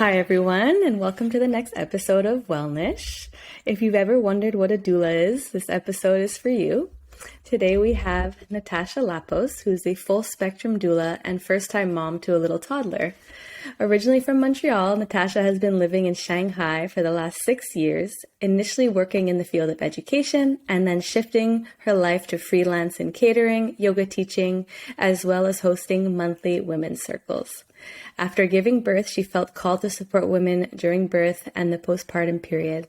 Hi, everyone, and welcome to the next episode of Welln'ish. If you've ever wondered what a doula is, this episode is for you. Today we have Natasha Lappos, who's a full-spectrum doula and first-time mom to a little toddler. Originally from Montreal, Natasha has been living in Shanghai for the last 6 years, initially working in the field of education and then shifting her life to freelance in catering, yoga teaching, as well as hosting monthly women's circles. After giving birth, she felt called to support women during birth and the postpartum period.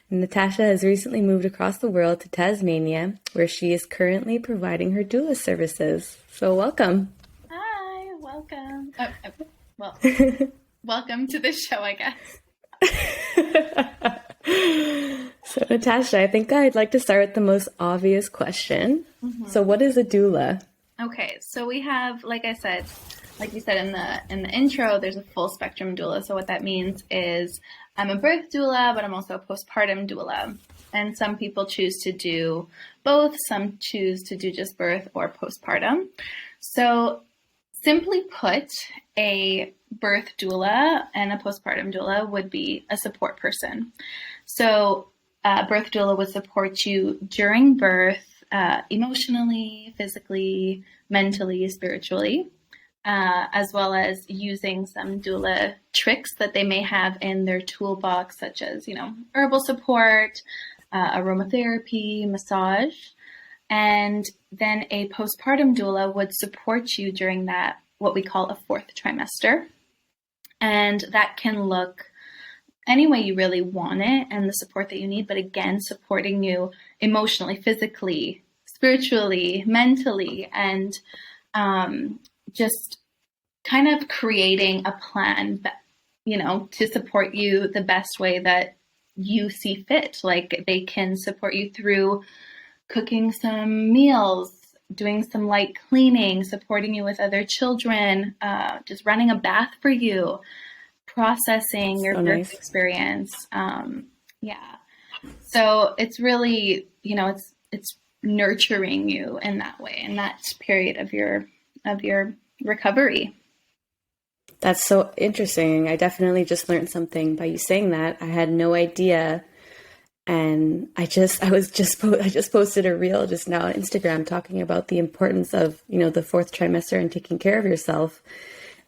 Natasha has recently moved across the world to Tasmania, where she is currently providing her doula services. So welcome. Hi, welcome. Welcome to the show, I guess. So Natasha, I think I'd like to start with the most obvious question. So what is a doula? Okay, so we have, like you said in the intro, there's a full spectrum doula. So what that means is I'm a birth doula, but I'm also a postpartum doula. And some people choose to do both. Some choose to do just birth or postpartum. So simply put, a birth doula and a postpartum doula would be a support person. So a birth doula would support you during birth, emotionally, physically, mentally, spiritually. As well as using some doula tricks that they may have in their toolbox, such as, herbal support, aromatherapy, massage. And then a postpartum doula would support you during that, what we call a fourth trimester. And that can look any way you really want it and the support that you need, but again, supporting you emotionally, physically, spiritually, mentally, and just kind of creating a plan, to support you the best way that you see fit. Like they can support you through cooking some meals, doing some light cleaning, supporting you with other children, just running a bath for you, processing your birth experience. So it's really, it's nurturing you in that way, in that period of your recovery. That's so interesting. I definitely just learned something by you saying that. I had no idea. And I just posted a reel just now on Instagram talking about the importance of, the fourth trimester and taking care of yourself.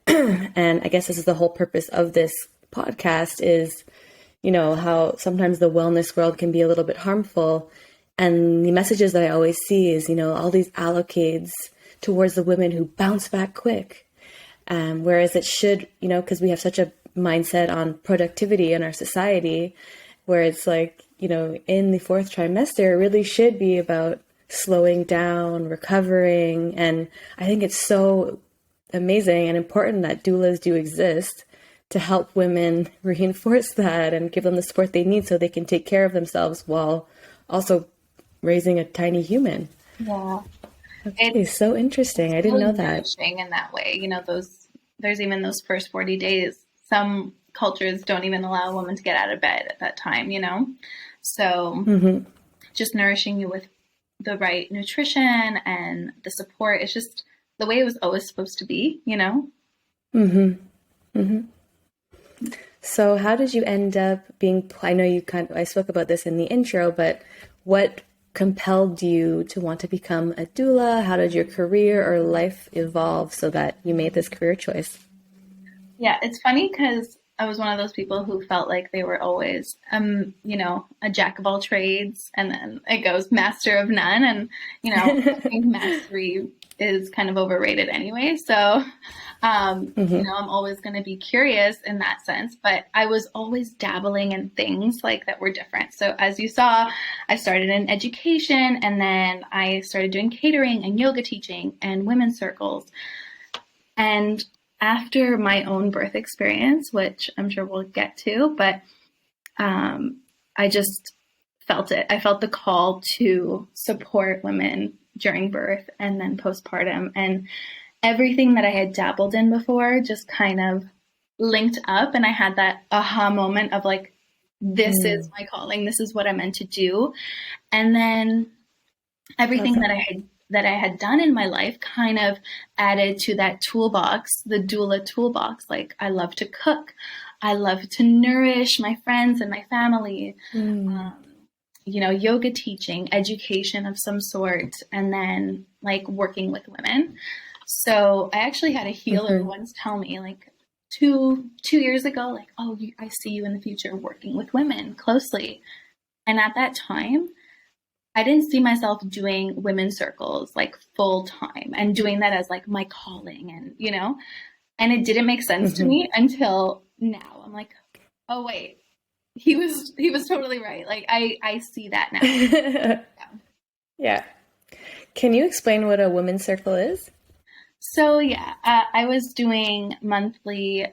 And I guess this is the whole purpose of this podcast is, how sometimes the wellness world can be a little bit harmful. And the messages that I always see is, all these allocades towards the women who bounce back quick. Whereas it should, because we have such a mindset on productivity in our society, where it's like, in the fourth trimester, it really should be about slowing down, recovering. And I think it's so amazing and important that doulas do exist to help women reinforce that and give them the support they need so they can take care of themselves while also raising a tiny human. Yeah. It's so interesting. I didn't know that. In that way, there's even those first 40 days. Some cultures don't even allow a woman to get out of bed at that time, So just nourishing you with the right nutrition and the support. It's just the way it was always supposed to be, So how did you end up being, I know I spoke about this in the intro, but what compelled you to want to become a doula? How did your career or life evolve so that you made this career choice? Yeah, it's funny because I was one of those people who felt like they were always, a jack of all trades, and then it goes master of none. And, I think mastery is kind of overrated anyway. So, I'm always going to be curious in that sense, but I was always dabbling in things like that were different. So as you saw, I started in education, and then I started doing catering and yoga teaching and women's circles. And after my own birth experience, which I'm sure we'll get to, but I just felt it. I felt the call to support women during birth and then postpartum, and everything that I had dabbled in before just kind of linked up, and I had that aha moment of like, this is my calling. This is what I'm meant to do. And then everything that I had that I had done in my life kind of added to that toolbox, the doula toolbox. Like, I love to cook. I love to nourish my friends and my family. Yoga teaching, education of some sort, and then like working with women. So I actually had a healer once tell me, like, two years ago, like, oh, I see you in the future working with women closely. And at that time, I didn't see myself doing women's circles like full time and doing that as like my calling, and it didn't make sense to me until now. I'm like, oh wait, he was totally right. Like, I see that now. Yeah. Can you explain what a women's circle is? So yeah, I was doing monthly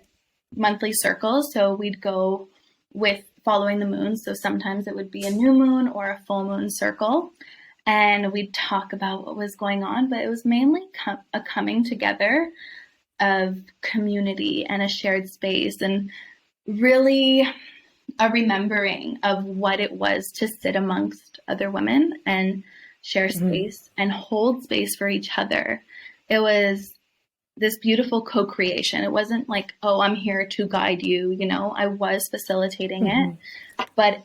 circles. So we'd go with following the moon. So sometimes it would be a new moon or a full moon circle, and we'd talk about what was going on. But it was mainly a coming together of community and a shared space, and really a remembering of what it was to sit amongst other women and share space and hold space for each other. It was this beautiful co-creation. It wasn't like, oh, I'm here to guide you. I was facilitating it, but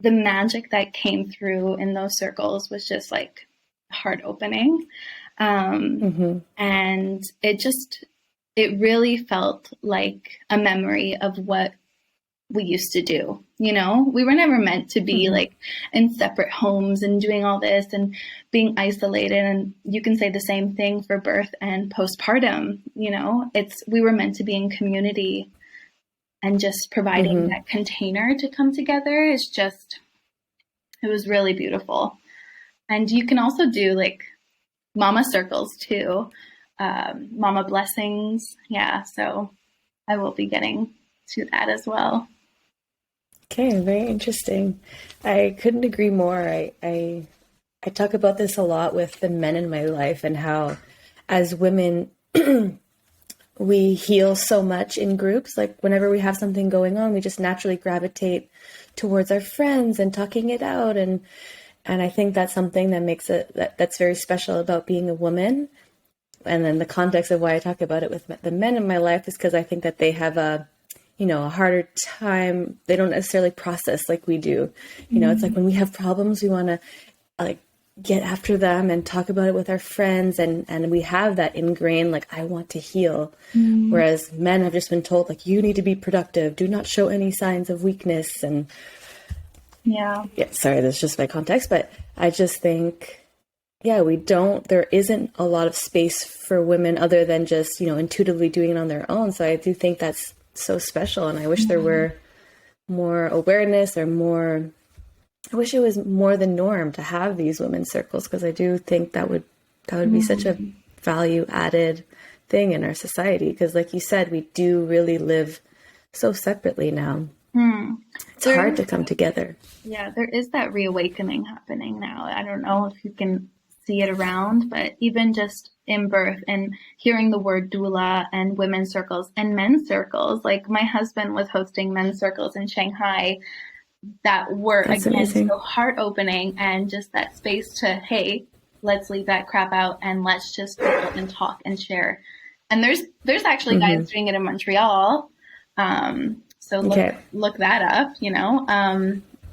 the magic that came through in those circles was just like heart opening. And it really felt like a memory of what we used to do. We were never meant to be like in separate homes and doing all this and being isolated. And you can say the same thing for birth and postpartum. We were meant to be in community, and just providing that container to come together it was really beautiful. And you can also do like mama circles too, mama blessings. Yeah. So I will be getting to that as well. Okay, very interesting. I couldn't agree more. I talk about this a lot with the men in my life, and how as women we heal so much in groups. Like, whenever we have something going on, we just naturally gravitate towards our friends and talking it out, and I think that's something that makes that's very special about being a woman. And then the context of why I talk about it with the men in my life is because I think that they have a harder time. They don't necessarily process like we do. It's like when we have problems, we want to like get after them and talk about it with our friends. And we have that ingrained, like, I want to heal. Whereas men have just been told, like, you need to be productive. Do not show any signs of weakness. And yeah, sorry, that's just my context. But I just think, there isn't a lot of space for women other than just, intuitively doing it on their own. So I do think that's so special, and I wish there were more awareness, or more, I wish it was more the norm to have these women's circles, because I do think that would be such a value added thing in our society, because like you said, we do really live so separately now. It's hard to come together. Yeah, there is that reawakening happening now. I don't know if you can see it around, but even just in birth and hearing the word doula and women's circles and men's circles, like my husband was hosting men's circles in Shanghai that were so heart opening, and just that space to, hey, let's leave that crap out and let's just go and talk and share. And there's actually guys doing it in Montreal. So look that up,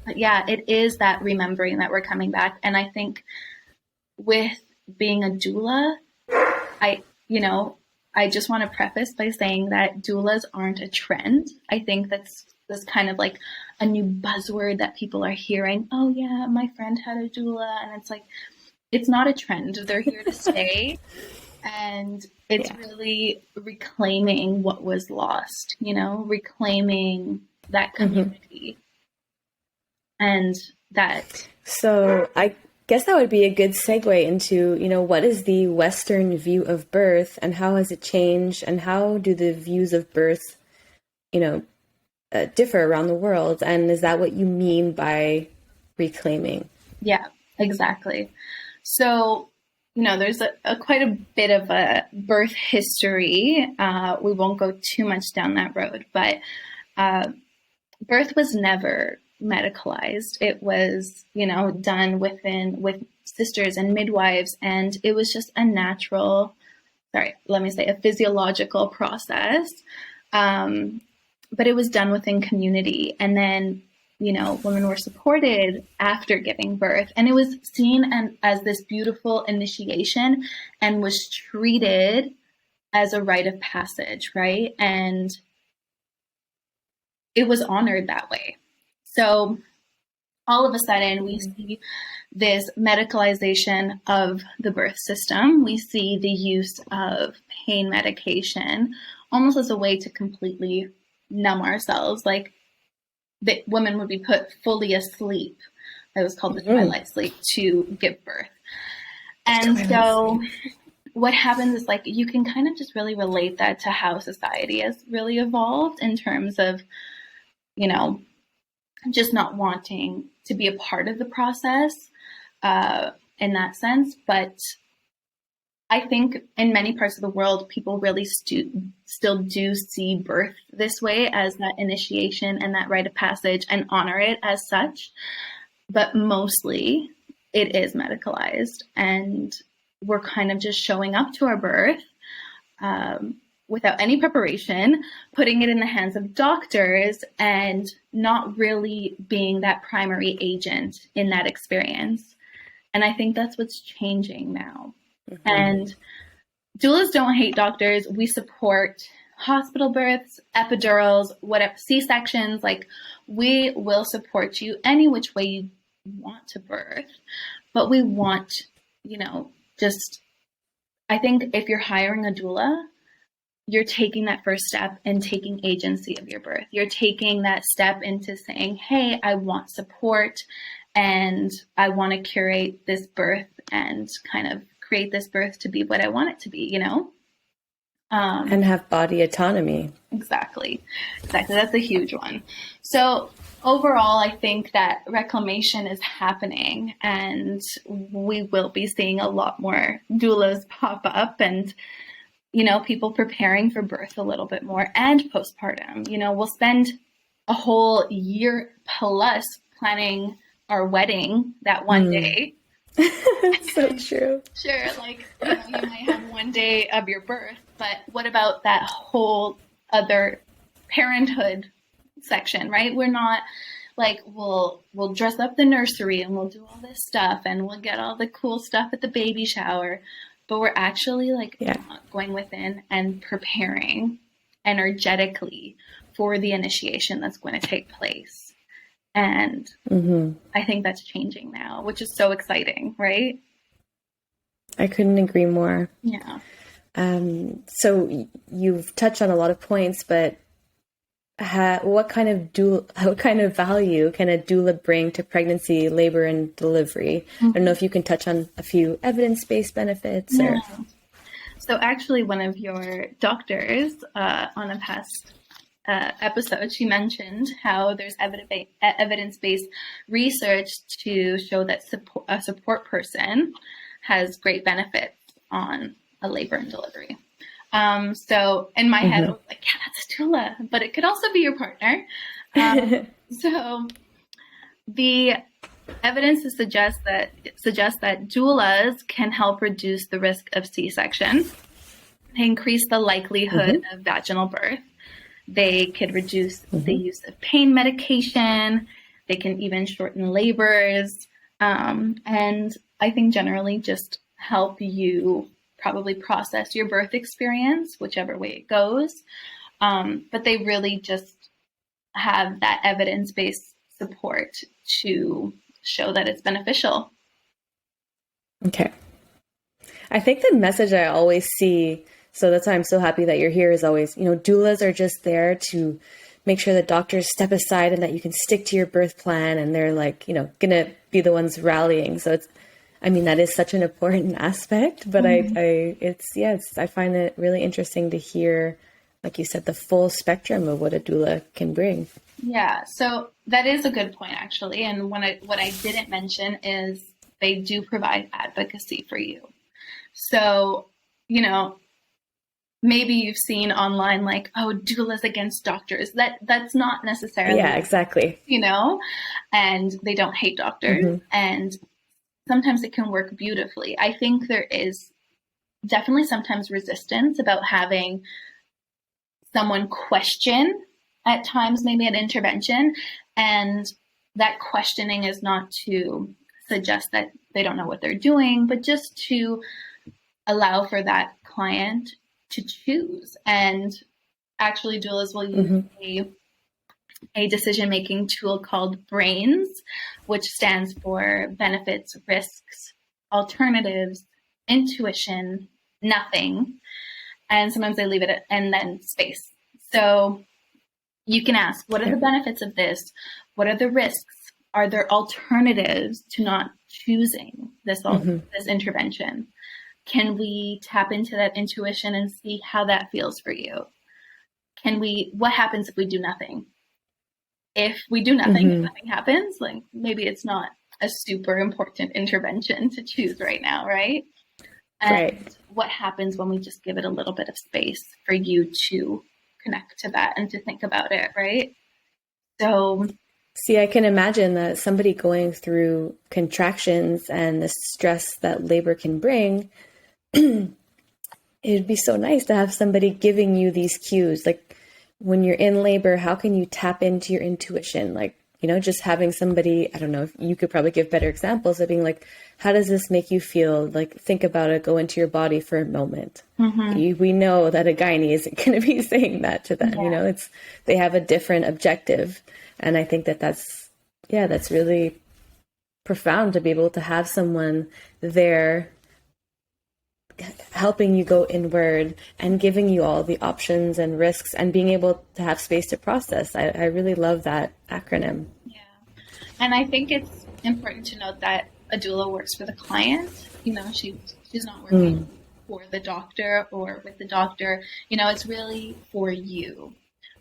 but yeah, it is that remembering that we're coming back. And I think with being a doula, I just want to preface by saying that doulas aren't a trend. I think that's kind of like a new buzzword that people are hearing. Oh yeah, my friend had a doula. And it's like, it's not a trend. They're here to stay. And it's really reclaiming what was lost, reclaiming that community. And that. So I guess that would be a good segue into, what is the Western view of birth, and how has it changed, and how do the views of birth, differ around the world? And is that what you mean by reclaiming? Yeah, exactly. So, there's quite a bit of a birth history. We won't go too much down that road, but birth was never medicalized. It was, done with sisters and midwives, and it was just a physiological process. But it was done within community. And then, women were supported after giving birth, and it was seen as this beautiful initiation and was treated as a rite of passage, right? And it was honored that way. So all of a sudden we see this medicalization of the birth system. We see the use of pain medication almost as a way to completely numb ourselves. Like the women would be put fully asleep. It was called the twilight sleep to give birth. And so what happens is, like, you can kind of just really relate that to how society has really evolved in terms of, just not wanting to be a part of the process in that sense. But I think in many parts of the world, people really still do see birth this way, as that initiation and that rite of passage, and honor it as such. But mostly it is medicalized, and we're kind of just showing up to our birth without any preparation, putting it in the hands of doctors, and not really being that primary agent in that experience. And I think that's what's changing now. Mm-hmm. And doulas don't hate doctors. We support hospital births, epidurals, whatever, C-sections. Like, we will support you any which way you want to birth. But we want, I think if you're hiring a doula, you're taking that first step and taking agency of your birth. You're taking that step into saying, hey, I want support, and I want to curate this birth and kind of create this birth to be what I want it to be, and have body autonomy. Exactly. That's a huge one. So overall, I think that reclamation is happening, and we will be seeing a lot more doulas pop up, and people preparing for birth a little bit more, and postpartum. We'll spend a whole year plus planning our wedding that one day. So true. Sure, like, you might have one day of your birth, but what about that whole other parenthood section, right? We're not like, we'll dress up the nursery and we'll do all this stuff and we'll get all the cool stuff at the baby shower, but we're actually going within and preparing energetically for the initiation that's going to take place. And I think that's changing now, which is so exciting, right? I couldn't agree more. Yeah. So you've touched on a lot of points, but what kind of value can a doula bring to pregnancy, labor, and delivery? I don't know if you can touch on a few evidence-based benefits. Yeah. So actually, one of your doctors on a past episode, she mentioned how there's evidence-based research to show that a support person has great benefits on a labor and delivery. So in my head, I was like, yeah, that's a doula, but it could also be your partner. So the evidence suggests that doulas can help reduce the risk of C-section. They increase the likelihood of vaginal birth. They could reduce the use of pain medication. They can even shorten labors. And I think generally just help you probably process your birth experience, whichever way it goes. But they really just have that evidence-based support to show that it's beneficial. Okay. I think the message I always see, so that's why I'm so happy that you're here, is always, doulas are just there to make sure that doctors step aside and that you can stick to your birth plan, and they're like, going to be the ones rallying. So that is such an important aspect, but I find it really interesting to hear, like you said, the full spectrum of what a doula can bring. Yeah. So that is a good point, actually. And what I didn't mention is they do provide advocacy for you. So, maybe you've seen online, like, oh, doulas against doctors. That's not necessarily. Yeah, exactly. And they don't hate doctors. And sometimes it can work beautifully. I think there is definitely sometimes resistance about having someone question at times maybe an intervention, and that questioning is not to suggest that they don't know what they're doing, but just to allow for that client to choose. And actually doulas will use a decision-making tool called BRAINS, which stands for benefits, risks, alternatives, intuition, nothing. And sometimes they leave it at, and then space. So you can ask, what are the benefits of this? What are the risks? Are there alternatives to not choosing this intervention? Can we tap into that intuition and see how that feels for you? What happens if we do nothing? If we do nothing, if nothing happens, like maybe it's not a super important intervention to choose right now, right? And what happens when we just give it a little bit of space for you to connect to that and to think about it, right? So see, I can imagine that somebody going through contractions and the stress that labor can bring, it'd be so nice to have somebody giving you these cues. Like when you're in labor, how can you tap into your intuition? Like, you know, just having somebody, I don't know if you could probably give better examples of being like, how does this make you feel? Like, think about it, go into your body for a moment. We know that a gynae isn't going to be saying that to them. You know, they have a different objective. And I think that's really profound to be able to have someone there helping you go inward and giving you all the options and risks and being able to have space to process. I really love that acronym. Yeah. And I think it's important to note that a doula works for the client. You know, she's not working for the doctor or with the doctor. You know, it's really for you.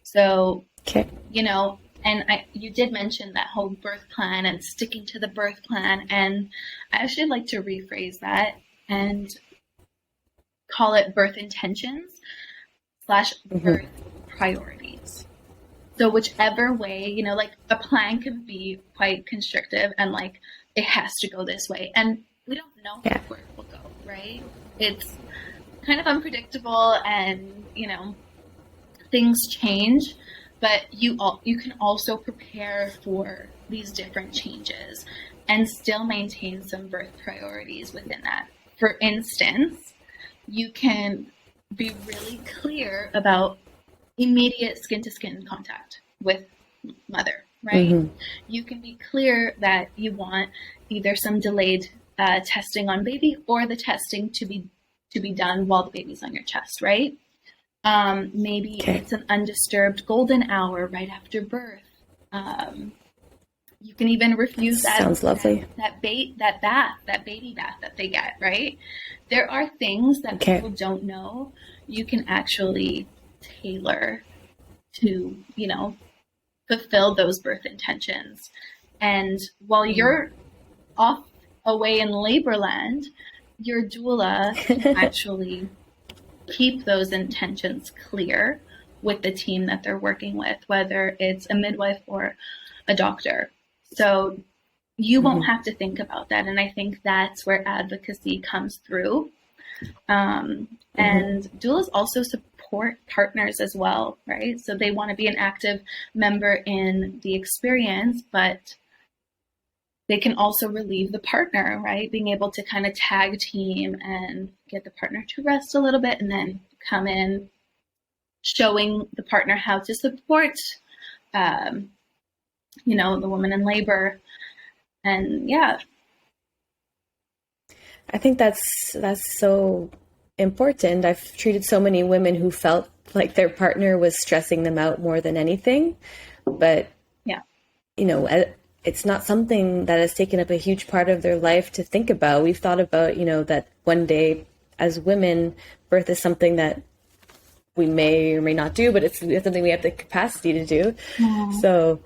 So, you know, and you did mention that whole birth plan and sticking to the birth plan. And I actually like to rephrase that and call it birth intentions / birth priorities. So whichever way, you know, like a plan can be quite constrictive and like it has to go this way. And we don't know where it will go, right? It's kind of unpredictable and, you know, things change, but you can also prepare for these different changes and still maintain some birth priorities within that. For instance, you can be really clear about immediate skin-to-skin contact with mother, right? You can be clear that you want either some delayed testing on baby or the testing to be done while the baby's on your chest, right? Maybe it's an undisturbed golden hour right after birth. You can even refuse that. Sounds lovely. That baby bath that they get, right? There are things that people don't know you can actually tailor to, you know, fulfill those birth intentions. And while you're off away in labor land, your doula can actually keep those intentions clear with the team that they're working with, whether it's a midwife or a doctor. So you won't have to think about that. And I think that's where advocacy comes through. And doulas also support partners as well, right? So they want to be an active member in the experience, but they can also relieve the partner, right? Being able to kind of tag team and get the partner to rest a little bit and then come in, showing the partner how to support, you know, the woman in labor. And I think that's so important. I've treated so many women who felt like their partner was stressing them out more than anything, but you know, it's not something that has taken up a huge part of their life to think about. We've thought about, you know, that one day as women, birth is something that we may or may not do, but it's something we have the capacity to do. So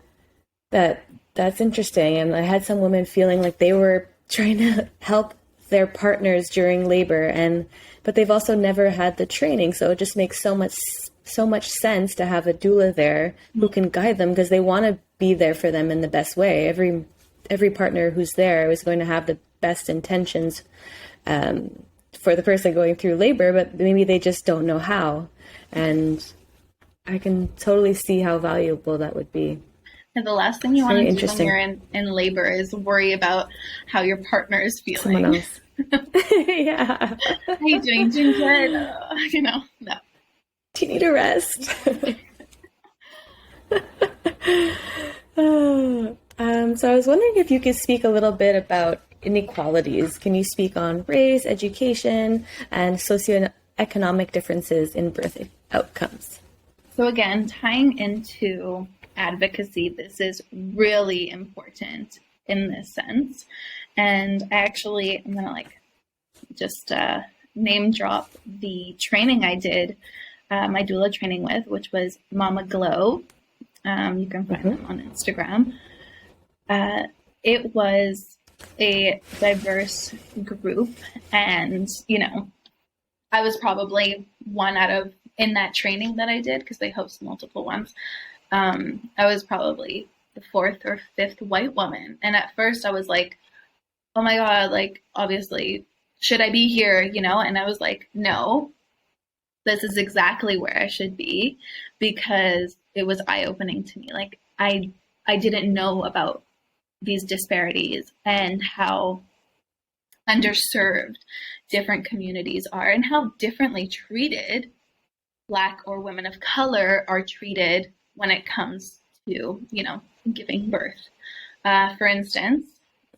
that's interesting. And I had some women feeling like they were trying to help their partners during labor, but they've also never had the training. So it just makes so much sense to have a doula there who can guide them, because they want to be there for them in the best way. Every partner who's there is going to have best intentions for the person going through labor, but maybe they just don't know how. And I can totally see how valuable that would be. And the last thing you want to do when you're in labor is worry about how your partner is feeling. Someone else. Yeah. How are you doing? Doing good? No. Do you need a rest? So I was wondering if you could speak a little bit about inequalities. Can you speak on race, education, and socioeconomic differences in birth outcomes? So again, tying into advocacy, this is really important in this sense. And I'm going to just name drop the training I did, my doula training with, which was Mama Glow. You can find them on Instagram. It was a diverse group, and I was probably one out of, in that training that I did, because they host multiple ones, I was probably the fourth or fifth white woman. And at first I was like, oh my God, obviously, should I be here? And I was like, no, this is exactly where I should be, because it was eye-opening to me. I didn't know about these disparities and how underserved different communities are, and how differently treated Black or women of color are treated when it comes to, giving birth. For instance,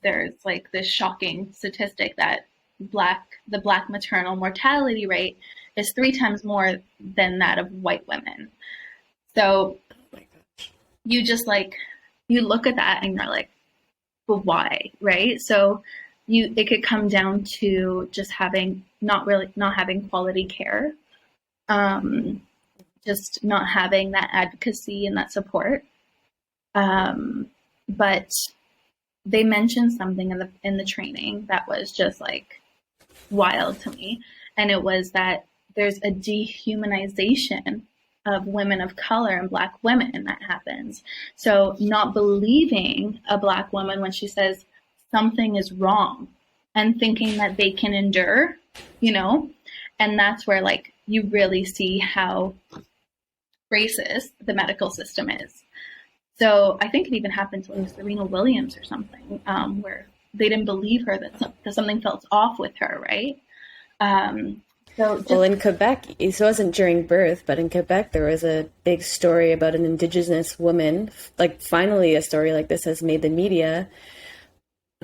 there's this shocking statistic that the Black maternal mortality rate is 3 times more than that of white women. So you just you look at that and you're like, but why, right? So it could come down to just not having quality care, just not having that advocacy and that support. But they mentioned something in the training that was just wild to me. And it was that there's a dehumanization of women of color and Black women that happens. So not believing a Black woman when she says something is wrong, and thinking that they can endure, and that's where you really see how racist the medical system is. So I think it even happened to Serena Williams or something, where they didn't believe her, that something felt off with her, right? Well, in Quebec, it wasn't during birth, but in Quebec, there was a big story about an Indigenous woman, finally a story like this has made the media,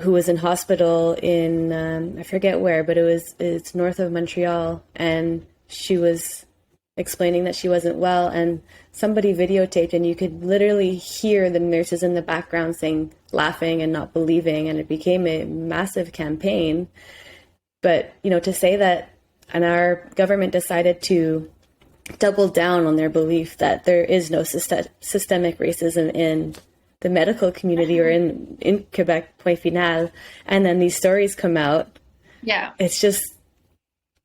who was in hospital in, I forget where, but it's north of Montreal, and she was explaining that she wasn't well, and somebody videotaped, and you could literally hear the nurses in the background laughing and not believing, and it became a massive campaign. But, to say that, and our government decided to double down on their belief that there is no systemic racism in the medical community or in Quebec, point final, and then these stories come out. Yeah. It's just,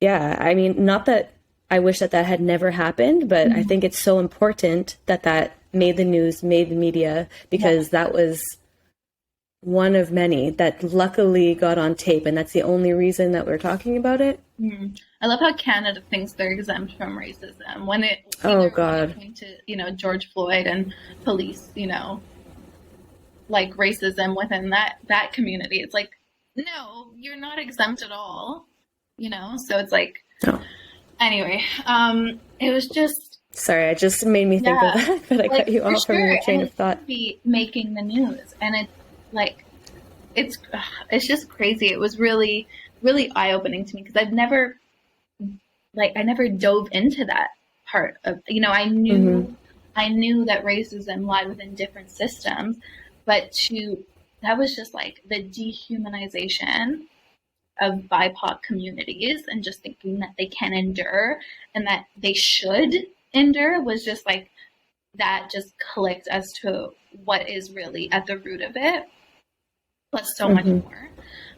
I mean, not that I wish that had never happened, but I think it's so important that made the news, made the media, because that was one of many that luckily got on tape, and that's the only reason that we're talking about it. I love how Canada thinks they're exempt from racism when it came to George Floyd and police, racism within that community. It's no, you're not exempt at all, So it's no. Anyway, it was just. Sorry, it just made me think of that, but I cut you off from your train of thought. Be making the news, and it's it's just crazy. It was really, really eye-opening to me, because I never dove into that part of, I knew that racism lied within different systems, but that was just the dehumanization of BIPOC communities, and just thinking that they can endure and that they should endure was just that just clicked as to what is really at the root of it, plus so much more.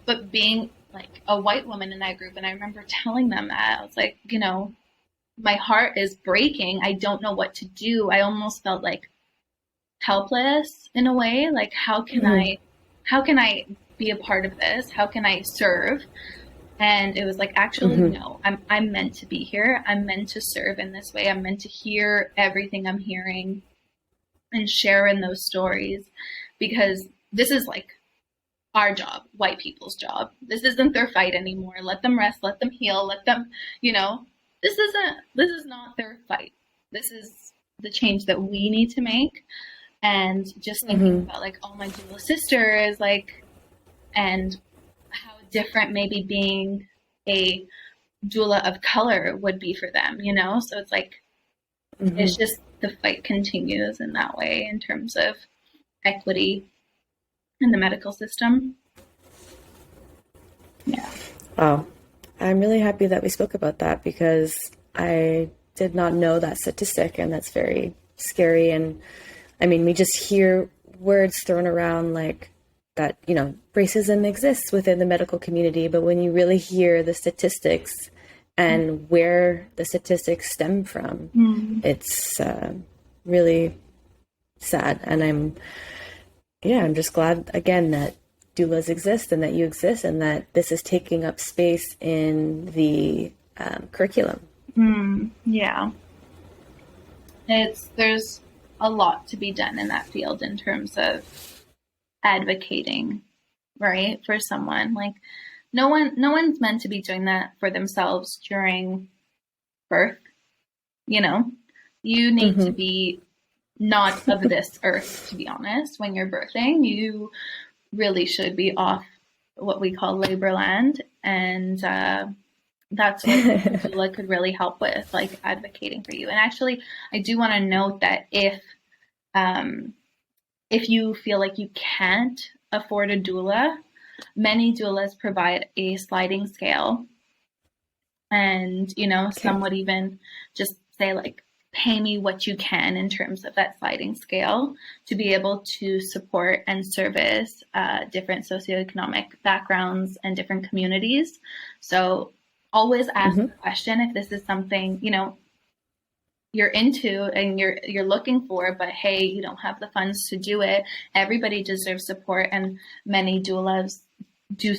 But being a white woman in that group, and I remember telling them that, I was my heart is breaking. I don't know what to do. I almost felt helpless in a way. How can I be a part of this? How can I serve? And it was like, actually, no, I'm meant to be here. I'm meant to serve in this way. I'm meant to hear everything I'm hearing and share in those stories, because this is like our job, white people's job. This isn't their fight anymore. Let them rest, let them heal, let them, this is not their fight. This is the change that we need to make. And just thinking about like all my doula sisters, like, and how different maybe being a doula of color would be for them, So it's like, it's just, the fight continues in that way in terms of equity in the medical system. Yeah. Wow. I'm really happy that we spoke about that, because I did not know that statistic, and that's very scary. And I mean, we just hear words thrown around like that, racism exists within the medical community, but when you really hear the statistics and where the statistics stem from, it's really sad. And I'm just glad again that doulas exist and that you exist and that this is taking up space in the curriculum. Yeah. There's a lot to be done in that field in terms of advocating, right, for someone. Like, no one's meant to be doing that for themselves during birth. You need to be not of this earth, to be honest. When you're birthing, you really should be off what we call labor land, and that's what doula could really help with, like advocating for you. And actually, I do want to note that if you feel like you can't afford a doula, many doulas provide a sliding scale, and some would even just say like, pay me what you can in terms of that sliding scale to be able to support and service different socioeconomic backgrounds and different communities. So always ask the question if this is something you're into and you're looking for, but hey, you don't have the funds to do it. Everybody deserves support, and many doulas do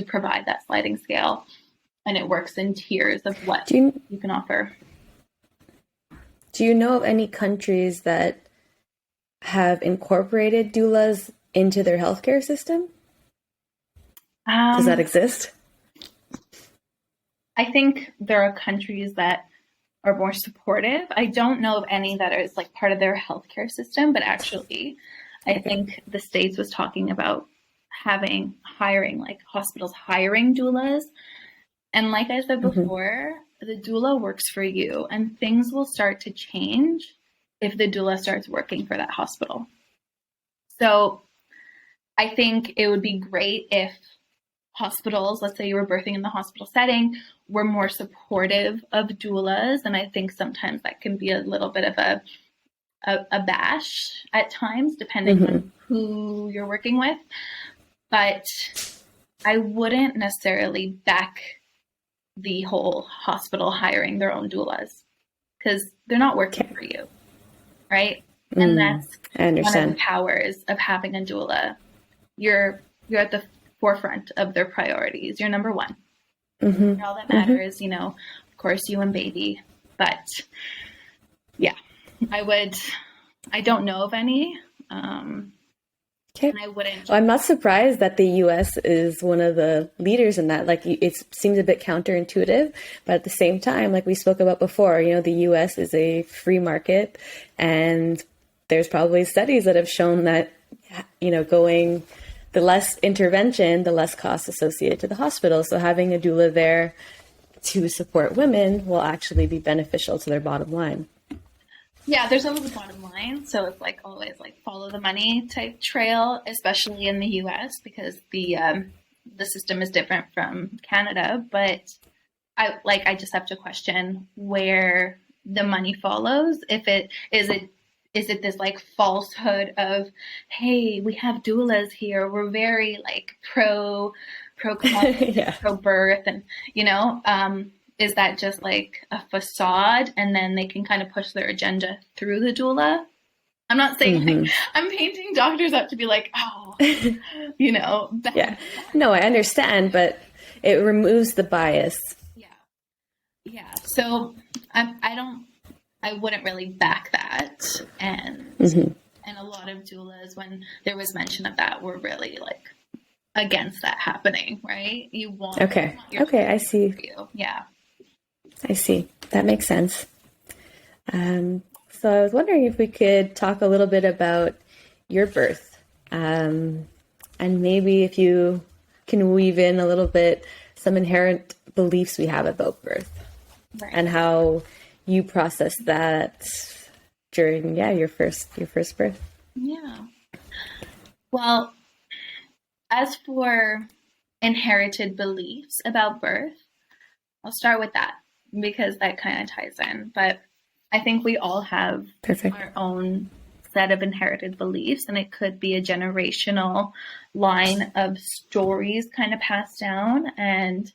provide that sliding scale, and it works in tiers of what you can offer. Do you know of any countries that have incorporated doulas into their healthcare system? Does that exist? I think there are countries that are more supportive. I don't know of any that is like part of their healthcare system, but actually, I think the States was talking about hiring, like hospitals hiring doulas. And like I said before, the doula works for you, and things will start to change if the doula starts working for that hospital. So I think it would be great if hospitals, let's say you were birthing in the hospital setting, were more supportive of doulas. And I think sometimes that can be a little bit of a bash at times, depending on who you're working with. But I wouldn't necessarily back the whole hospital hiring their own doulas, because they're not working for you, right? And that's one of the powers of having a doula. You're at the forefront of their priorities. You're number one. All that matters, of course, you and baby. But yeah, I don't know of any. And I wouldn't. Well, I'm not surprised that the U.S. is one of the leaders in that. Like, it seems a bit counterintuitive, but at the same time, like we spoke about before, the U.S. is a free market, and there's probably studies that have shown that, going the less intervention, the less cost associated to the hospital. So having a doula there to support women will actually be beneficial to their bottom line. Yeah, there's always a bottom line. So it's like always like follow the money type trail, especially in the US, because the system is different from Canada. But I just have to question where the money follows. If it is this like falsehood of, hey, we have doulas here, we're very like pro birth, and is that just like a facade, and then they can kind of push their agenda through the doula? I'm not saying like, I'm painting doctors up to be like, oh, Yeah. No, I understand, but it removes the bias. Yeah. Yeah. So I wouldn't really back that. And a lot of doulas, when there was mention of that, were really like against that happening, right? You want Okay. Okay, I see. Yeah. I see. That makes sense. So I was wondering if we could talk a little bit about your birth. And maybe if you can weave in a little bit some inherent beliefs we have about birth, right, and how you process that during, your first birth. Yeah. Well, as for inherited beliefs about birth, I'll start with that because that kind of ties in. But I think we all have our own set of inherited beliefs, and it could be a generational line of stories kind of passed down, and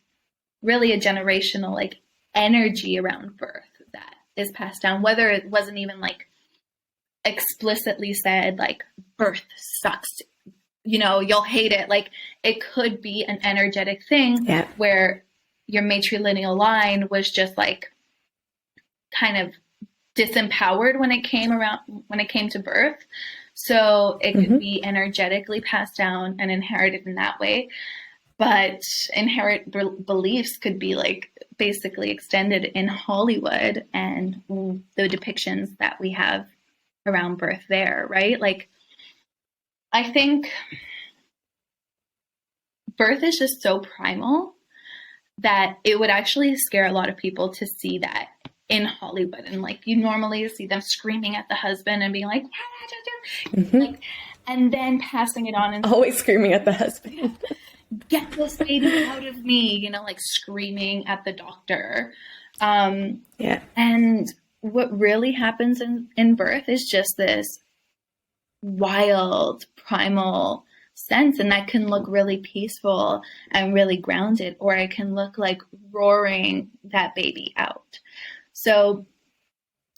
really a generational like energy around birth that is passed down, whether it wasn't even like explicitly said like birth sucks, you'll hate it. Like it could be an energetic thing where your matrilineal line was just like kind of disempowered when it came to birth. So it could be energetically passed down and inherited in that way. But inherent beliefs could be like basically extended in Hollywood and the depictions that we have around birth there, right? Like, I think birth is just so primal that it would actually scare a lot of people to see that in Hollywood. And like, you normally see them screaming at the husband and being like, like, and then passing it on and always screaming at the husband. Get this baby out of me, like screaming at the doctor. And what really happens in birth is just this wild, primal sense. And that can look really peaceful and really grounded, or it can look like roaring that baby out. So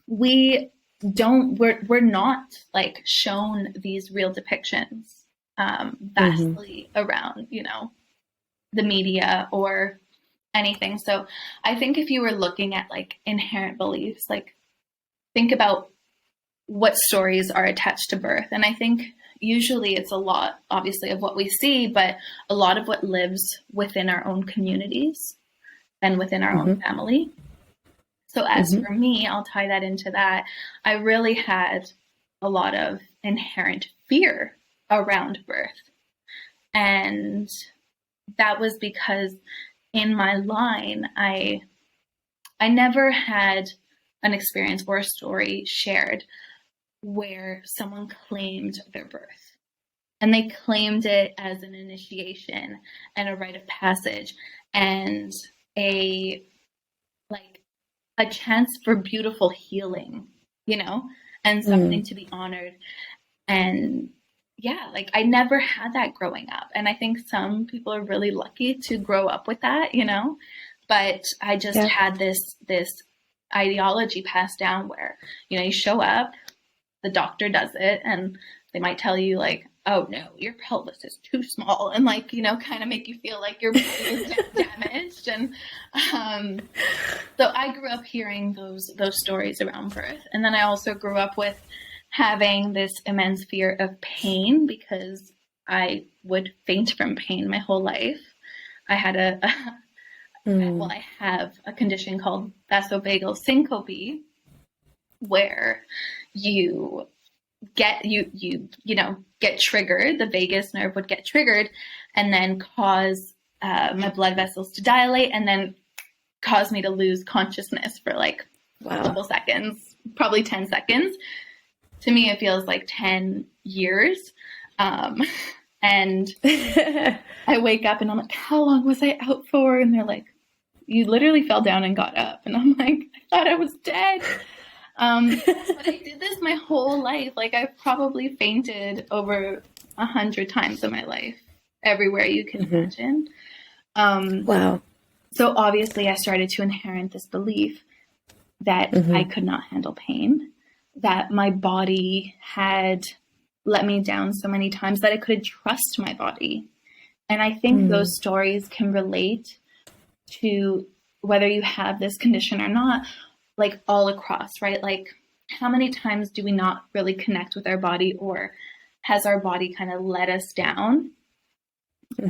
we're not like shown these real depictions vastly around, the media or anything. So I think if you were looking at like inherent beliefs, like think about what stories are attached to birth. And I think usually it's a lot, obviously, of what we see, but a lot of what lives within our own communities and within our own family. So as for me, I'll tie that into that. I really had a lot of inherent fear around birth. And that was because in my line, I never had an experience or a story shared where someone claimed their birth. And they claimed it as an initiation and a rite of passage and a chance for beautiful healing, and something to be honored. And like I never had that growing up. And I think some people are really lucky to grow up with that, but I just had this ideology passed down where, you show up, the doctor does it, and they might tell you like, oh no, your pelvis is too small, and like, kind of make you feel like your body is damaged. And so I grew up hearing those stories around birth. And then I also grew up with having this immense fear of pain because I would faint from pain my whole life. I had I have a condition called vasovagal syncope, where you get triggered, the vagus nerve would get triggered and then cause my blood vessels to dilate and then cause me to lose consciousness for like a couple seconds, probably 10 seconds. To me, it feels like 10 years. And I wake up and I'm like, how long was I out for? And they're like, you literally fell down and got up. And I'm like, I thought I was dead. But I did this my whole life. Like I've probably fainted over 100 times in my life, everywhere you can imagine. Wow. So obviously I started to inherit this belief that I could not handle pain, that my body had let me down so many times that I couldn't trust my body. And I think those stories can relate to whether you have this condition or not, like all across, right? Like how many times do we not really connect with our body, or has our body kind of let us down,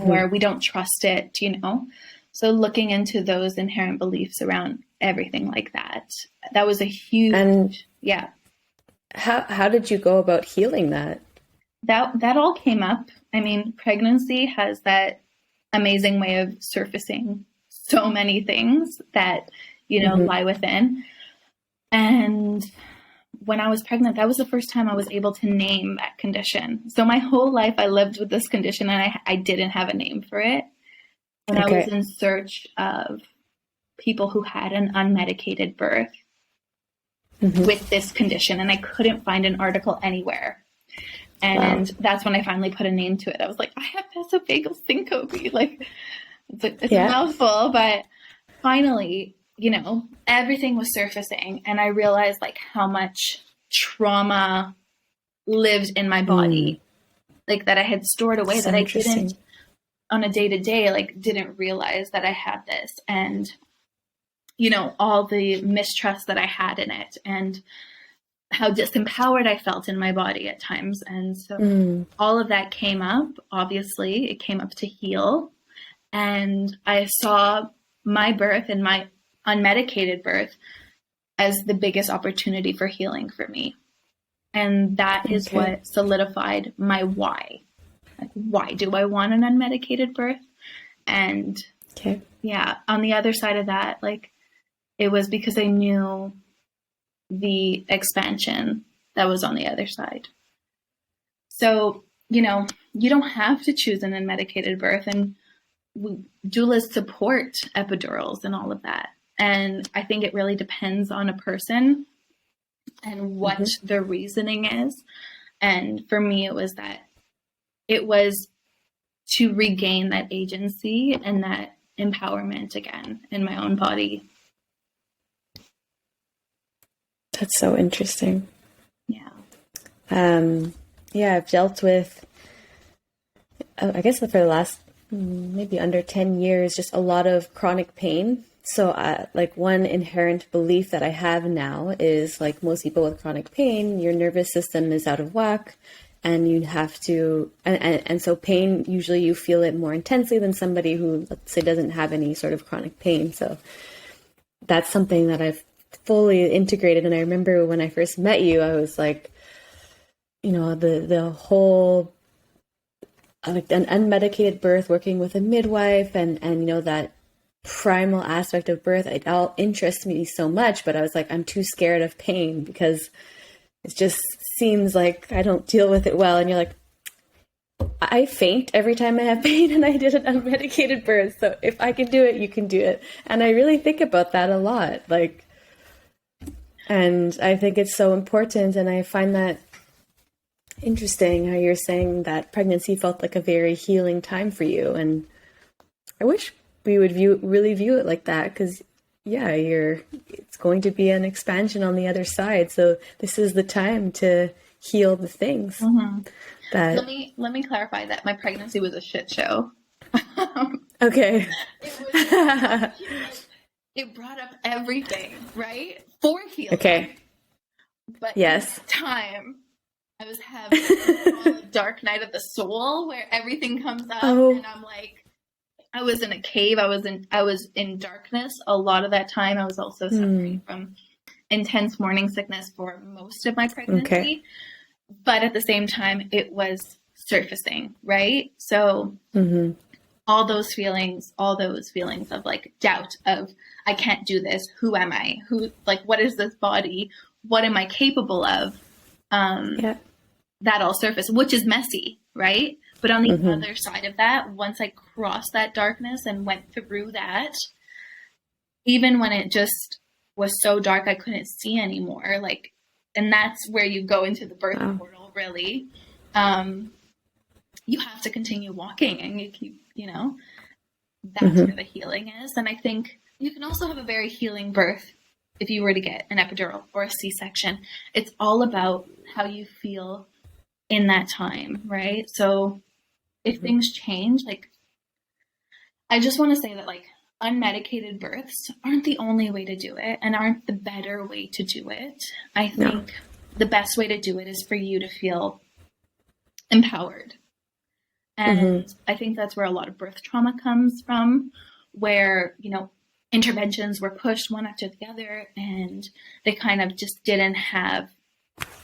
or we don't trust it, you know? So looking into those inherent beliefs around everything like that, that was a huge, And yeah. how did you go about healing that? That all came up. I mean, pregnancy has that amazing way of surfacing so many things that, you know, lie within. And when I was pregnant, that was the first time I was able to name that condition. So my whole life I lived with this condition and I didn't have a name for it. And I was in search of people who had an unmedicated birth with this condition, and I couldn't find an article anywhere. And that's when I finally put a name to it. I was like, I have vasovagal syncope. Like, it's a mouthful, but finally, you know, everything was surfacing, and I realized like how much trauma lived in my body, like that I had stored away, that I didn't on a day-to-day, like didn't realize that I had this, and, you know, all the mistrust that I had in it, and how disempowered I felt in my body at times. And so all of that came up. Obviously, it came up to heal. And I saw my birth and my unmedicated birth as the biggest opportunity for healing for me. And that is what solidified my why. Like, why do I want an unmedicated birth? And yeah, on the other side of that, like, it was because I knew the expansion that was on the other side. So, you know, you don't have to choose an unmedicated birth, and doulas support epidurals and all of that. And I think it really depends on a person and what their reasoning is. And for me, it was that it was to regain that agency and that empowerment again in my own body. That's so interesting. Yeah. Yeah, I've dealt with, I guess for the last maybe under 10 years, just a lot of chronic pain. So like one inherent belief that I have now is, like most people with chronic pain, your nervous system is out of whack, and you have to, and so pain, usually you feel it more intensely than somebody who, let's say, doesn't have any sort of chronic pain. So that's something that I've fully integrated. And I remember when I first met you, I was like, you know, the whole, like an unmedicated birth, working with a midwife, and you know, that primal aspect of birth, it all interests me so much, but I was like, I'm too scared of pain because it just seems like I don't deal with it well. And you're like, I faint every time I have pain, and I did an unmedicated birth. So if I can do it, you can do it. And I really think about that a lot. Like, and I think it's so important. And I find that interesting how you're saying that pregnancy felt like a very healing time for you. And I wish we would really view it like that, because yeah, it's going to be an expansion on the other side. So this is the time to heal the things. That let me clarify that my pregnancy was a shit show. Okay. It brought up everything, right? For healing. Okay. But yes, time I was having a dark night of the soul where everything comes up, and I'm like, I was in a cave. I was in darkness a lot of that time. I was also suffering from intense morning sickness for most of my pregnancy. But at the same time, it was surfacing, right? So all those feelings of like doubt of, I can't do this. Who am I? What is this body? What am I capable of? That all surfaced, which is messy, right? But on the other side of that, once I crossed that darkness and went through that, even when it just was so dark I couldn't see anymore, like, and that's where you go into the birth portal, really. You have to continue walking, and you keep, you know, that's where the healing is. And I think you can also have a very healing birth if you were to get an epidural or a C-section. It's all about how you feel in that time, right? So if things change, like, I just want to say that, like, unmedicated births aren't the only way to do it and aren't the better way to do it. I No. think the best way to do it is for you to feel empowered. And I think that's where a lot of birth trauma comes from, where, you know, interventions were pushed one after the other and they kind of just didn't have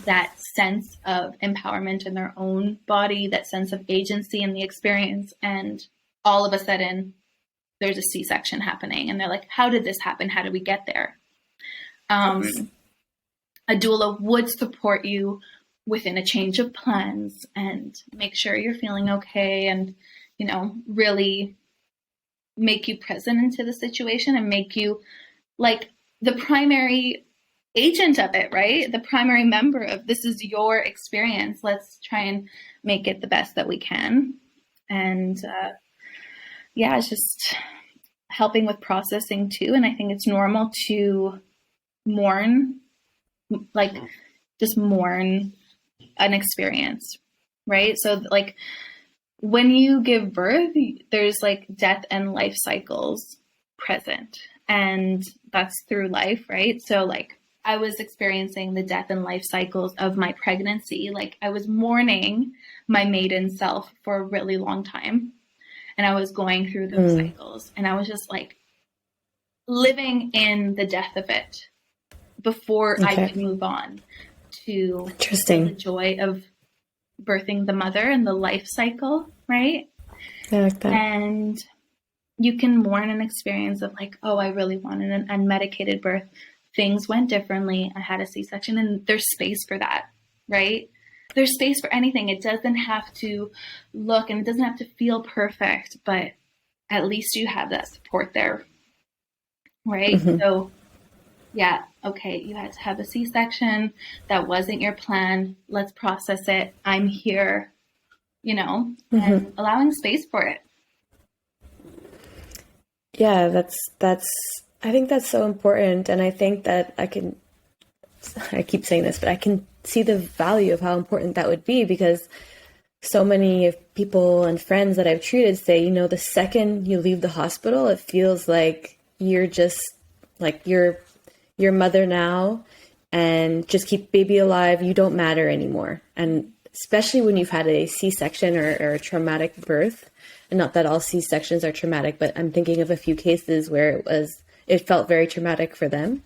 that sense of empowerment in their own body, that sense of agency in the experience. And all of a sudden, there's a C-section happening. And they're like, how did this happen? How did we get there? A doula would support you within a change of plans and make sure you're feeling okay and, you know, really make you present into the situation and make you like the primary agent of it, right? The primary member of this is your experience. Let's try and make it the best that we can. And yeah, it's just helping with processing too. And I think it's normal to mourn, like just mourn an experience, right? So like when you give birth, there's like death and life cycles present, and that's through life, right? So like I was experiencing the death and life cycles of my pregnancy. Like I was mourning my maiden self for a really long time, and I was going through those cycles, and I was just like living in the death of it before I could move on to the joy of birthing the mother and the life cycle, right? I like that. And you can mourn an experience of like, oh, I really wanted an unmedicated birth. Things went differently. I had a C-section, and there's space for that, right? There's space for anything. It doesn't have to look and it doesn't have to feel perfect, but at least you have that support there, right? So yeah, okay, you had to have a C-section. That wasn't your plan. Let's process it. I'm here, you know, and allowing space for it. Yeah, I think that's so important. And I think that I keep saying this, but I can see the value of how important that would be, because so many people and friends that I've treated say, you know, the second you leave the hospital, it feels like you're just like your mother now, and just keep baby alive. You don't matter anymore. And especially when you've had a C-section or a traumatic birth, and not that all C-sections are traumatic, but I'm thinking of a few cases where it felt very traumatic for them.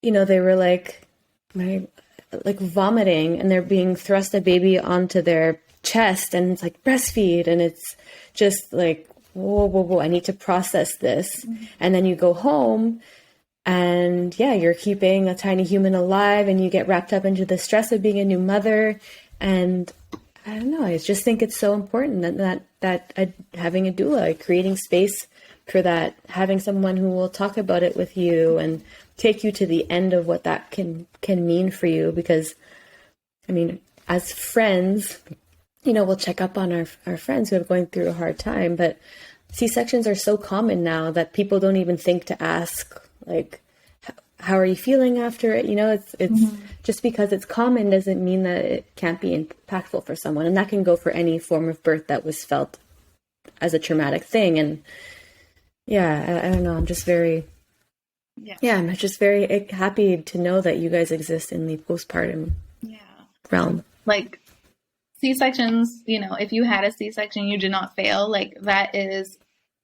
You know, they were like vomiting, and they're being thrust a baby onto their chest, and it's like breastfeed, and it's just like, whoa, I need to process this. And then you go home, and yeah, you're keeping a tiny human alive, and you get wrapped up into the stress of being a new mother. And I don't know, I just think it's so important that having a doula, creating space for that, having someone who will talk about it with you and take you to the end of what that can mean for you. Because, I mean, as friends, you know, we'll check up on our friends who are going through a hard time, but C-sections are so common now that people don't even think to ask, like, how are you feeling after it? You know, it's just because it's common doesn't mean that it can't be impactful for someone. And that can go for any form of birth that was felt as a traumatic thing. And yeah, I don't know. I'm just very happy to know that you guys exist in the postpartum realm. Like C-sections, you know, if you had a C-section, you did not fail. Like that is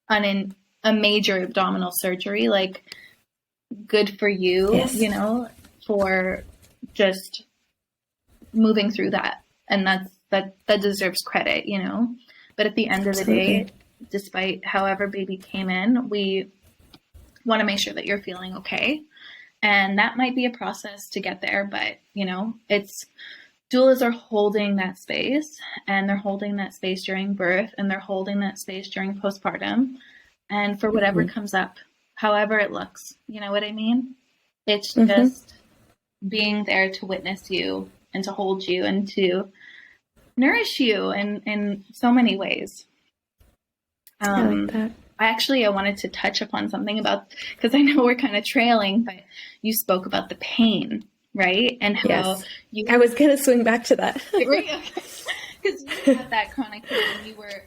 a major abdominal surgery. Like, good for you, you know, for just moving through that. And that deserves credit, you know. But at the end of the day, despite however baby came in, we want to make sure that you're feeling okay. And that might be a process to get there, but you know, doulas are holding that space, and they're holding that space during birth, and they're holding that space during postpartum, and for whatever comes up, however it looks, you know what I mean? It's just being there to witness you and to hold you and to nourish you in so many ways. I like that. I wanted to touch upon something about, because I know we're kind of trailing, but you spoke about the pain, right? And how Yes. you I was going to swing back to that. right? Okay. Because you had that chronic pain and you were,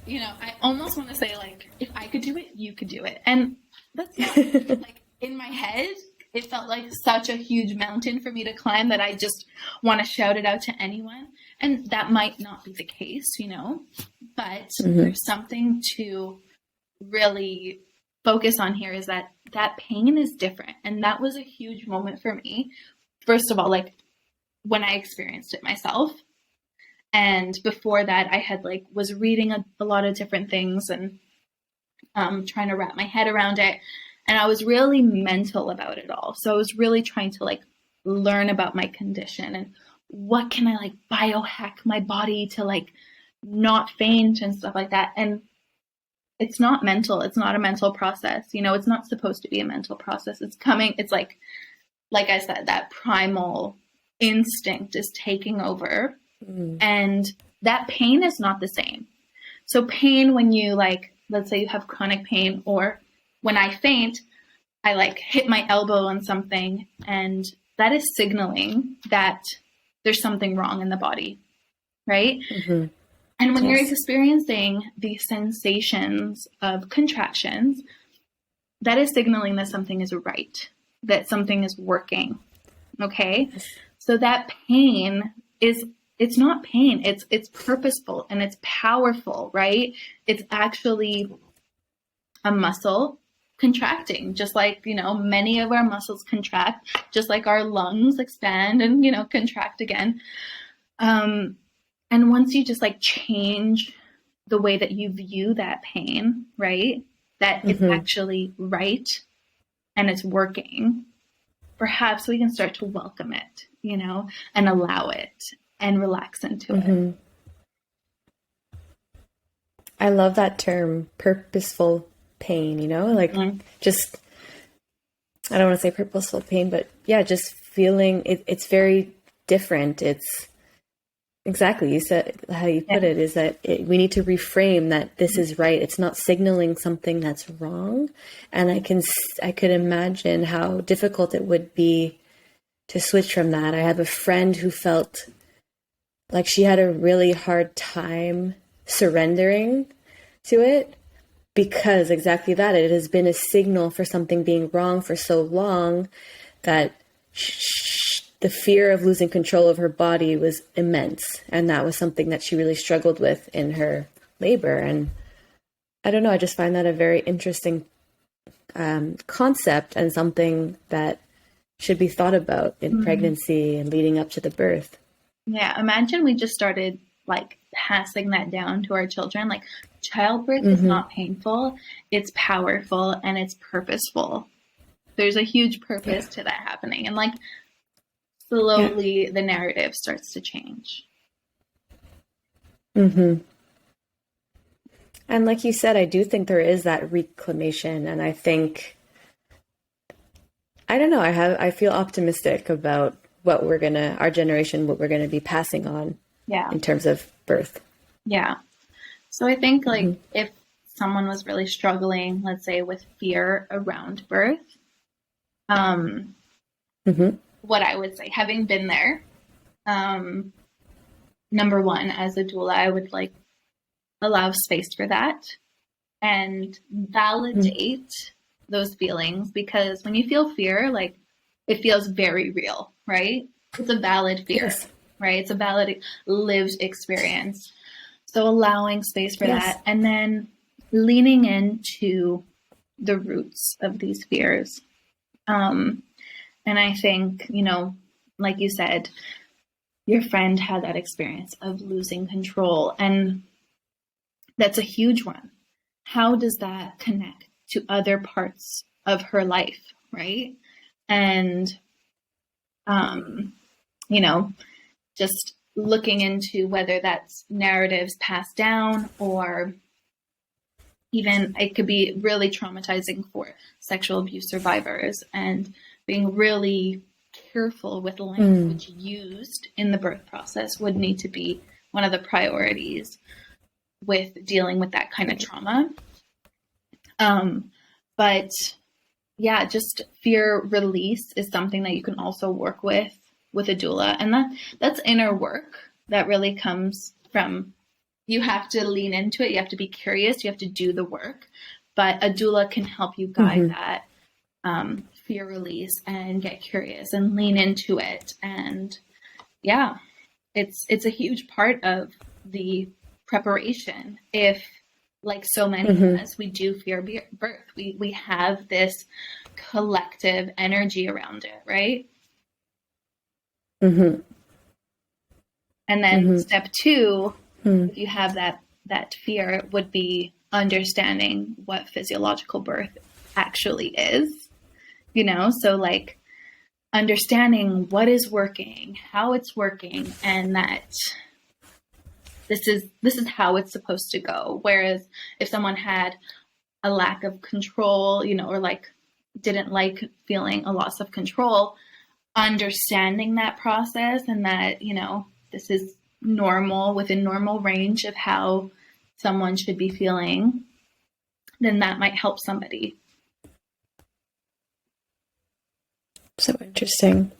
I almost want to say, like, if I could do it, you could do it. And that's not, like, in my head, it felt like such a huge mountain for me to climb that I just want to shout it out to anyone. And that might not be the case, but there's something to really focus on here, is that pain is different. And that was a huge moment for me. First of all, like, when I experienced it myself. And before that, I had was reading a lot of different things and trying to wrap my head around it. And I was really mental about it all. So I was really trying to learn about my condition and what can I biohack my body to not faint and stuff like that. And it's not mental. It's not a mental process. It's not supposed to be a mental process. It's like I said, that primal instinct is taking over. And that pain is not the same. So pain, when you let's say you have chronic pain, or when I faint, I hit my elbow on something, and that is signaling that there's something wrong in the body, right? And when you're experiencing these sensations of contractions, that is signaling that something is right, that something is working. Okay. So that pain it's not pain. It's purposeful and it's powerful, right? It's actually a muscle contracting, just like, many of our muscles contract, just like our lungs expand and, contract again. And once you just change the way that you view that pain, right? That it's actually right and it's working, perhaps we can start to welcome it, and allow it and relax into it. I love that term, purposeful pain, just, I don't want to say purposeful pain, but yeah, just feeling it's very different. It's exactly, you said how you put it, is that we need to reframe that this is right. It's not signaling something that's wrong. And I could imagine how difficult it would be to switch from that. I have a friend who felt like she had a really hard time surrendering to it, because exactly that, it has been a signal for something being wrong for so long that the fear of losing control of her body was immense. And that was something that she really struggled with in her labor. And I don't know, I just find that a very interesting concept, and something that should be thought about in pregnancy and leading up to the birth. Yeah, imagine we just started passing that down to our children. Childbirth is not painful, it's powerful, and it's purposeful. There's a huge purpose to that happening. And slowly the narrative starts to change. And like you said, I do think there is that reclamation. And I think, I don't know, I feel optimistic about what our generation, what we're going to be passing on in terms of birth. Yeah. So I think if someone was really struggling, let's say with fear around birth, what I would say, having been there, number one, as a doula, I would allow space for that and validate those feelings, because when you feel fear, it feels very real, right? It's a valid fear, right? It's a valid lived experience. So allowing space for that, and then leaning into the roots of these fears. And I think, like you said, your friend had that experience of losing control, and that's a huge one. How does that connect to other parts of her life, right? And, just looking into whether that's narratives passed down, or even it could be really traumatizing for sexual abuse survivors, and being really careful with the language used in the birth process would need to be one of the priorities with dealing with that kind of trauma. But yeah, just fear release is something that you can also work with a doula. And that's inner work that really comes from, you have to lean into it. You have to be curious. You have to do the work, but a doula can help you guide that fear release and get curious and lean into it. And yeah, it's a huge part of the preparation. If, like so many of us, we do fear birth. We have this collective energy around it, right? And then step two, if you have that fear, would be understanding what physiological birth actually is, you know? So like understanding what is working, how it's working, and that this is how it's supposed to go. Whereas if someone had a lack of control, you know, or like didn't like feeling a loss of control, understanding that process and that, you know, this is normal, within normal range of how someone should be feeling, then that might help somebody. So interesting.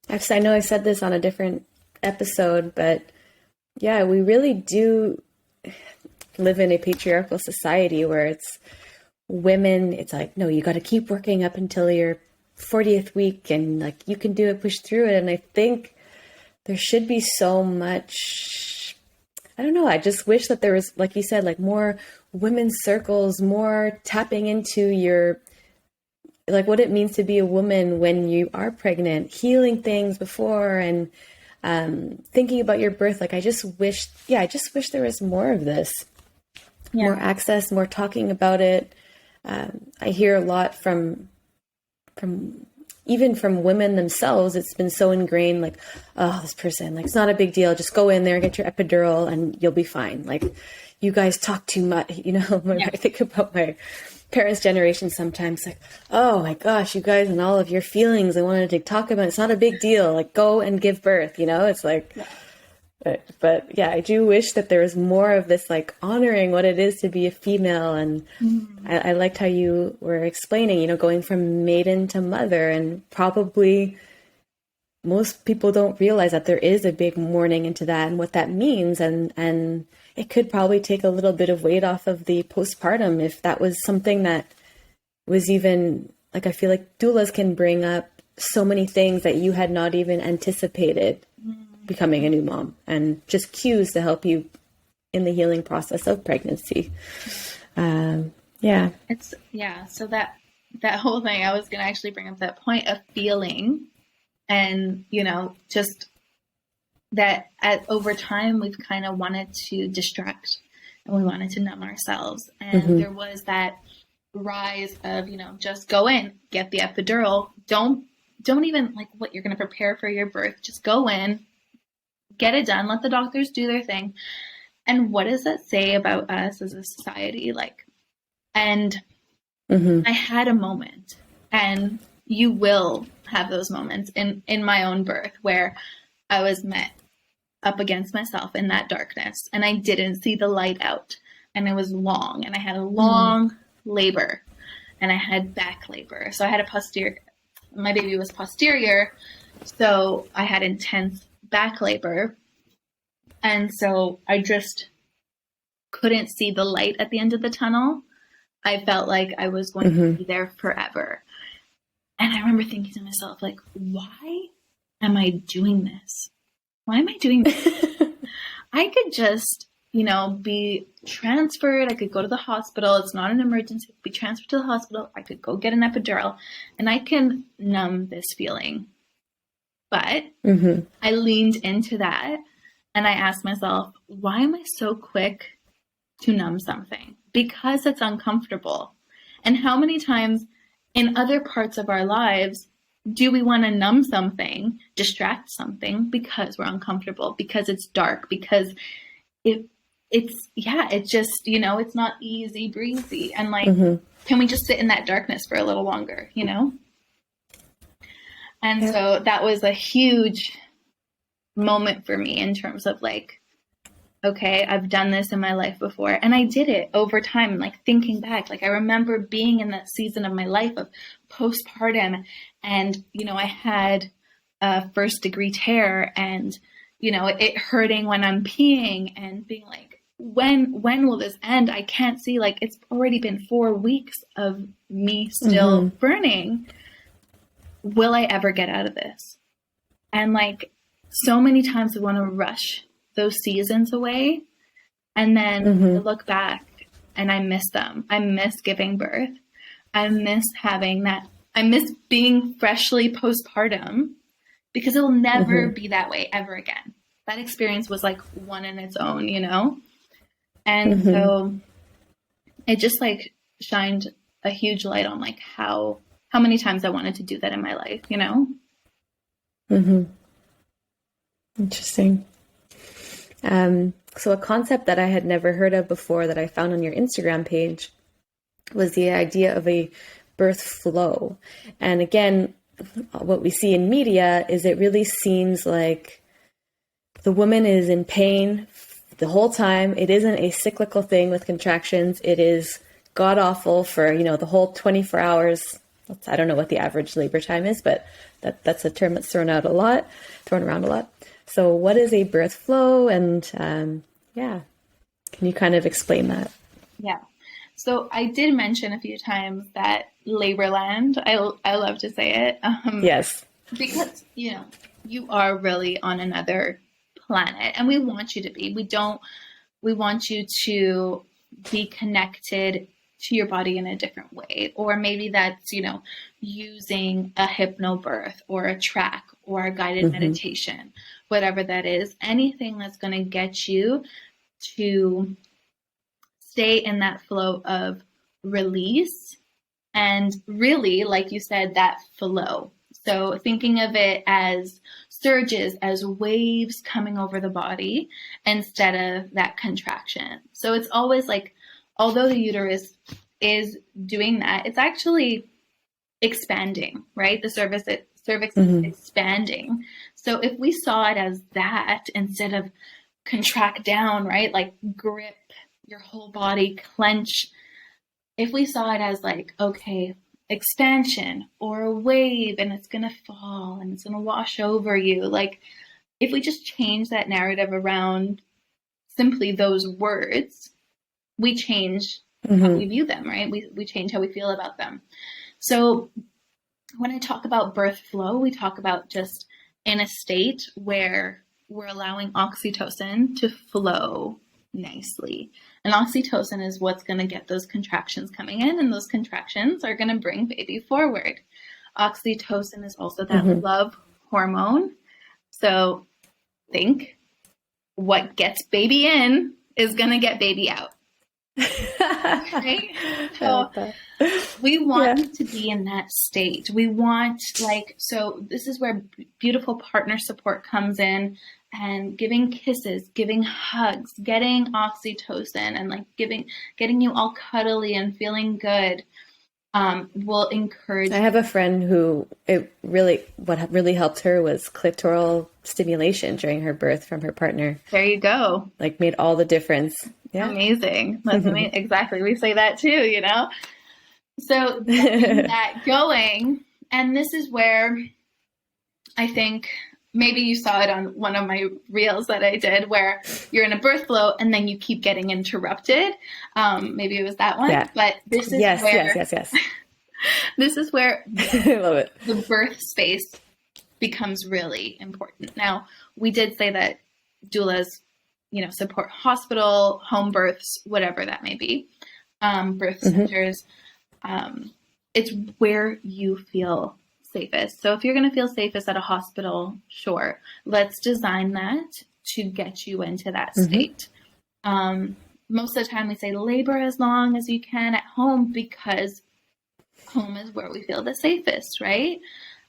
I know I said this on a different episode, but yeah, we really do live in a patriarchal society where it's women, it's like, no, you got to keep working up until your 40th week and like you can do it, push through it. And I think there should be so much, I don't know, I just wish that there was, like you said, like more women's circles, more tapping into your, like what it means to be a woman when you are pregnant, healing things before and thinking about your birth. Like I just wish there was more of this, more access, more talking about it. I hear a lot from even from women themselves. It's been so ingrained, like, oh, this person, like, it's not a big deal. Just go in there and get your epidural and you'll be fine. Like, you guys talk too much, you know, when I think about my parents' generation sometimes, like, oh my gosh, you guys and all of your feelings I wanted to talk about. It's not a big deal. Like, go and give birth, you know? It's like, but yeah, I do wish that there was more of this, like honoring what it is to be a female. And I liked how you were explaining, you know, going from maiden to mother, and probably most people don't realize that there is a big mourning into that and what that means. And it could probably take a little bit of weight off of the postpartum if that was something that was even, like, I feel like doulas can bring up so many things that you had not even anticipated becoming a new mom, and just cues to help you in the healing process of pregnancy. So that whole thing, I was going to actually bring up that point of feeling, and, you know, just that over time we've kind of wanted to distract and we wanted to numb ourselves. And there was that rise of, you know, just go in, get the epidural. Don't even like what you're going to prepare for your birth. Just go in, get it done. Let the doctors do their thing. And what does that say about us as a society? Like, and I had a moment, and you will have those moments in my own birth where I was met up against myself in that darkness, and I didn't see the light out, and it was long, and I had a long labor, and I had back labor. So I had my baby was posterior. So I had intense back labor. And so I just couldn't see the light at the end of the tunnel. I felt like I was going to be there forever. And I remember thinking to myself, like, why am I doing this? Why am I doing this? I could just, you know, be transferred. I could go to the hospital. It's not an emergency. I could be transferred to the hospital. I could go get an epidural, and I can numb this feeling. But I leaned into that, and I asked myself, why am I so quick to numb something? Because it's uncomfortable. And how many times in other parts of our lives do we want to numb something, distract something because we're uncomfortable, because it's dark, because it's just, you know, it's not easy breezy. And like, can we just sit in that darkness for a little longer, you know? And so that was a huge moment for me in terms of like okay, I've done this in my life before. And I did it over time. Like thinking back, like I remember being in that season of my life of postpartum, and, you know, I had a 1st-degree tear, and, you know, it hurting when I'm peeing, and being like, when will this end? I can't see, like, it's already been 4 weeks of me still burning. Will I ever get out of this? And like, so many times we want to rush those seasons away. And then I look back and I miss them. I miss giving birth. I miss having that. I miss being freshly postpartum, because it'll never be that way ever again. That experience was like one in its own, you know? And so it just like shined a huge light on like how many times I wanted to do that in my life, you know? Interesting. So a concept that I had never heard of before that I found on your Instagram page was the idea of a birth flow. And again, what we see in media is it really seems like the woman is in pain the whole time. It isn't a cyclical thing with contractions. It is god awful for, you know, the whole 24 hours. I don't know what the average labor time is, but that's a term that's thrown around a lot. So what is a birth flow? And can you kind of explain that? Yeah. So I did mention a few times that Laborland, I love to say it. Yes. Because, you know, you are really on another planet, and we want you to be. We want you to be connected to your body in a different way. Or maybe that's, you know, using a hypnobirth or a track or a guided meditation, whatever that is, anything that's going to get you to stay in that flow of release. And really, like you said, that flow. So thinking of it as surges, as waves coming over the body instead of that contraction. So it's always like, although the uterus is doing that, it's actually expanding, right? The cervix is expanding. So if we saw it as that instead of contract down, right? Like grip your whole body, clench. If we saw it as like, okay, expansion or a wave, and it's going to fall and it's going to wash over you. Like if we just change that narrative around simply those words, we change how we view them, right? We change how we feel about them. So when I talk about birth flow, we talk about just in a state where we're allowing oxytocin to flow nicely. And oxytocin is what's going to get those contractions coming in, and those contractions are going to bring baby forward. Oxytocin is also that love hormone. So think what gets baby in is going to get baby out. Right? So we want to be in that state. We want, like, so this is where beautiful partner support comes in, and giving kisses, giving hugs, getting oxytocin, and like getting you all cuddly and feeling good will encourage. I have a friend who what really helped her was clitoral stimulation during her birth from her partner. There you go. Like made all the difference. Yeah. Amazing. That's amazing. Exactly. We say that too, you know? So getting that going. And this is where I think maybe you saw it on one of my reels that I did, where you're in a birth flow and then you keep getting interrupted. Maybe it was that one, but this is yes. This is where I love it. The birth space becomes really important. Now, we did say that doulas, you know, support hospital, home births, whatever that may be, birth centers. It's where you feel safest. So if you're going to feel safest at a hospital, sure, let's design that to get you into that state. Most of the time we say labor as long as you can at home, because home is where we feel the safest, right?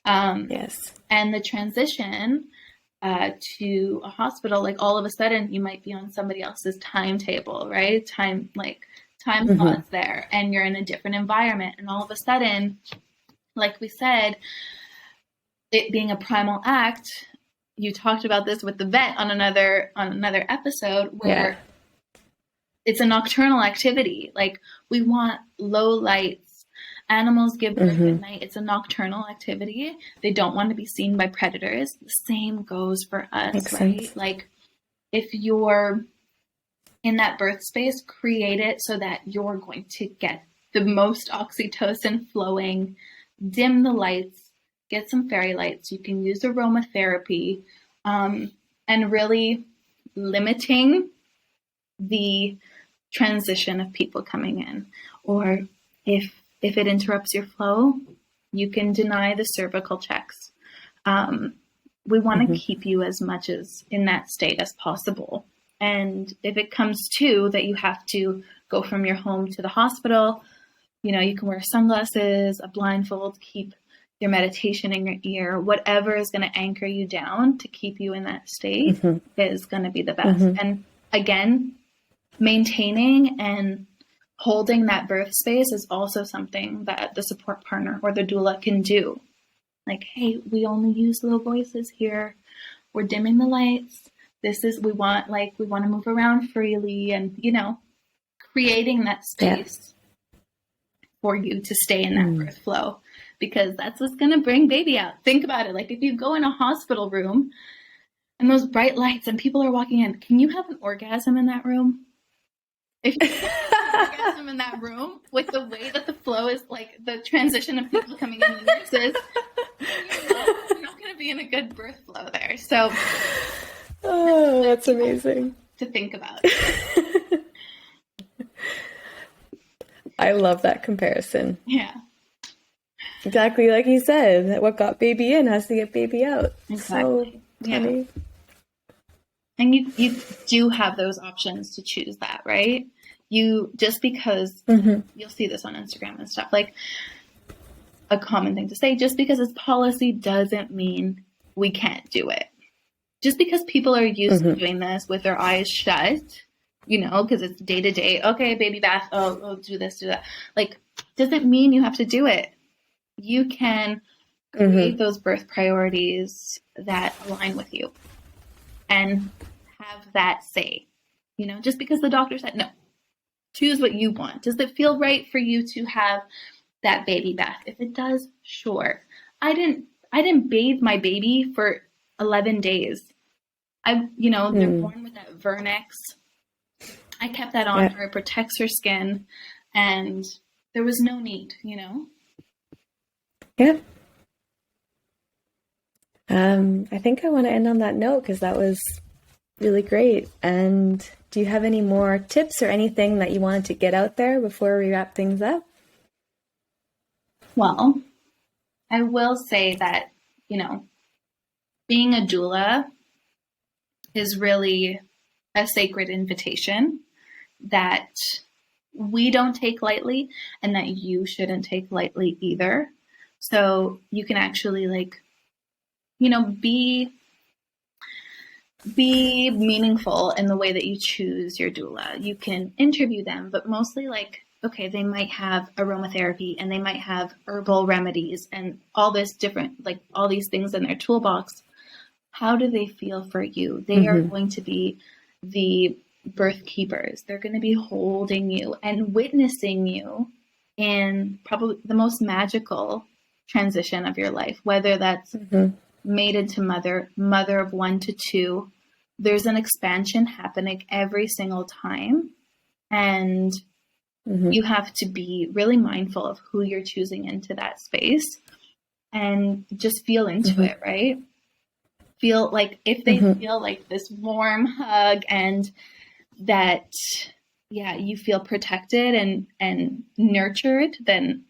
Yes. And the transition to a hospital, like all of a sudden you might be on somebody else's timetable, right? Time slots there, and you're in a different environment, and all of a sudden, like we said, it being a primal act, you talked about this with the vet on another episode, where it's a nocturnal activity. Like, we want low lights. Animals give birth at night. It's a nocturnal activity. They don't want to be seen by predators. The same goes for us, Makes right? sense. Like, if you're in that birth space, create it so that you're going to get the most oxytocin flowing. Dim the lights, get some fairy lights. You can use aromatherapy, and really limiting the transition of people coming in. Or if it interrupts your flow, you can deny the cervical checks. We want to keep you as much as in that state as possible. And if it comes to that you have to go from your home to the hospital, you know, you can wear sunglasses, a blindfold, keep your meditation in your ear, whatever is going to anchor you down to keep you in that state is going to be the best. And again, maintaining and holding that birth space is also something that the support partner or the doula can do. Like, hey, we only use low voices here. We're dimming the lights. We want to move around freely, and, you know, creating that space for you to stay in that birth flow, because that's what's going to bring baby out. Think about it. Like, if you go in a hospital room and those bright lights and people are walking in, can you have an orgasm in that room? If you have an orgasm in that room with the way that the flow is, like the transition of people coming in, the nurses, you're not going to be in a good birth flow there. So, oh, that's amazing to think about. I love that comparison. Yeah. Exactly like you said, what got baby in has to get baby out. Exactly. So funny. And you do have those options to choose that, right? You, just because you'll see this on Instagram and stuff, like a common thing to say, just because it's policy doesn't mean we can't do it. Just because people are used to doing this with their eyes shut, you know, because it's day to day. Okay, baby bath. Oh, do this, do that. Like, doesn't mean you have to do it. You can create those birth priorities that align with you and have that say, you know, just because the doctor said no, choose what you want. Does it feel right for you to have that baby bath? If it does, sure. I didn't bathe my baby for 11 days. They're born with that Vernix. I kept that on her. It protects her skin, and there was no need, you know? Yeah. I think I want to end on that note, because that was really great. And do you have any more tips or anything that you wanted to get out there before we wrap things up? Well, I will say that, you know, being a doula is really a sacred invitation that we don't take lightly, and that you shouldn't take lightly either. So you can actually, like, you know, be meaningful in the way that you choose your doula. You can interview them, but mostly, like, okay, they might have aromatherapy and they might have herbal remedies and all this different, like, all these things in their toolbox. How do they feel for you? They are going to be the birth keepers. They're going to be holding you and witnessing you in probably the most magical transition of your life, whether that's maiden to mother of 1 to 2. There's an expansion happening every single time. And you have to be really mindful of who you're choosing into that space and just feel into it, right? Feel like if they feel like this warm hug and that, you feel protected and nurtured, then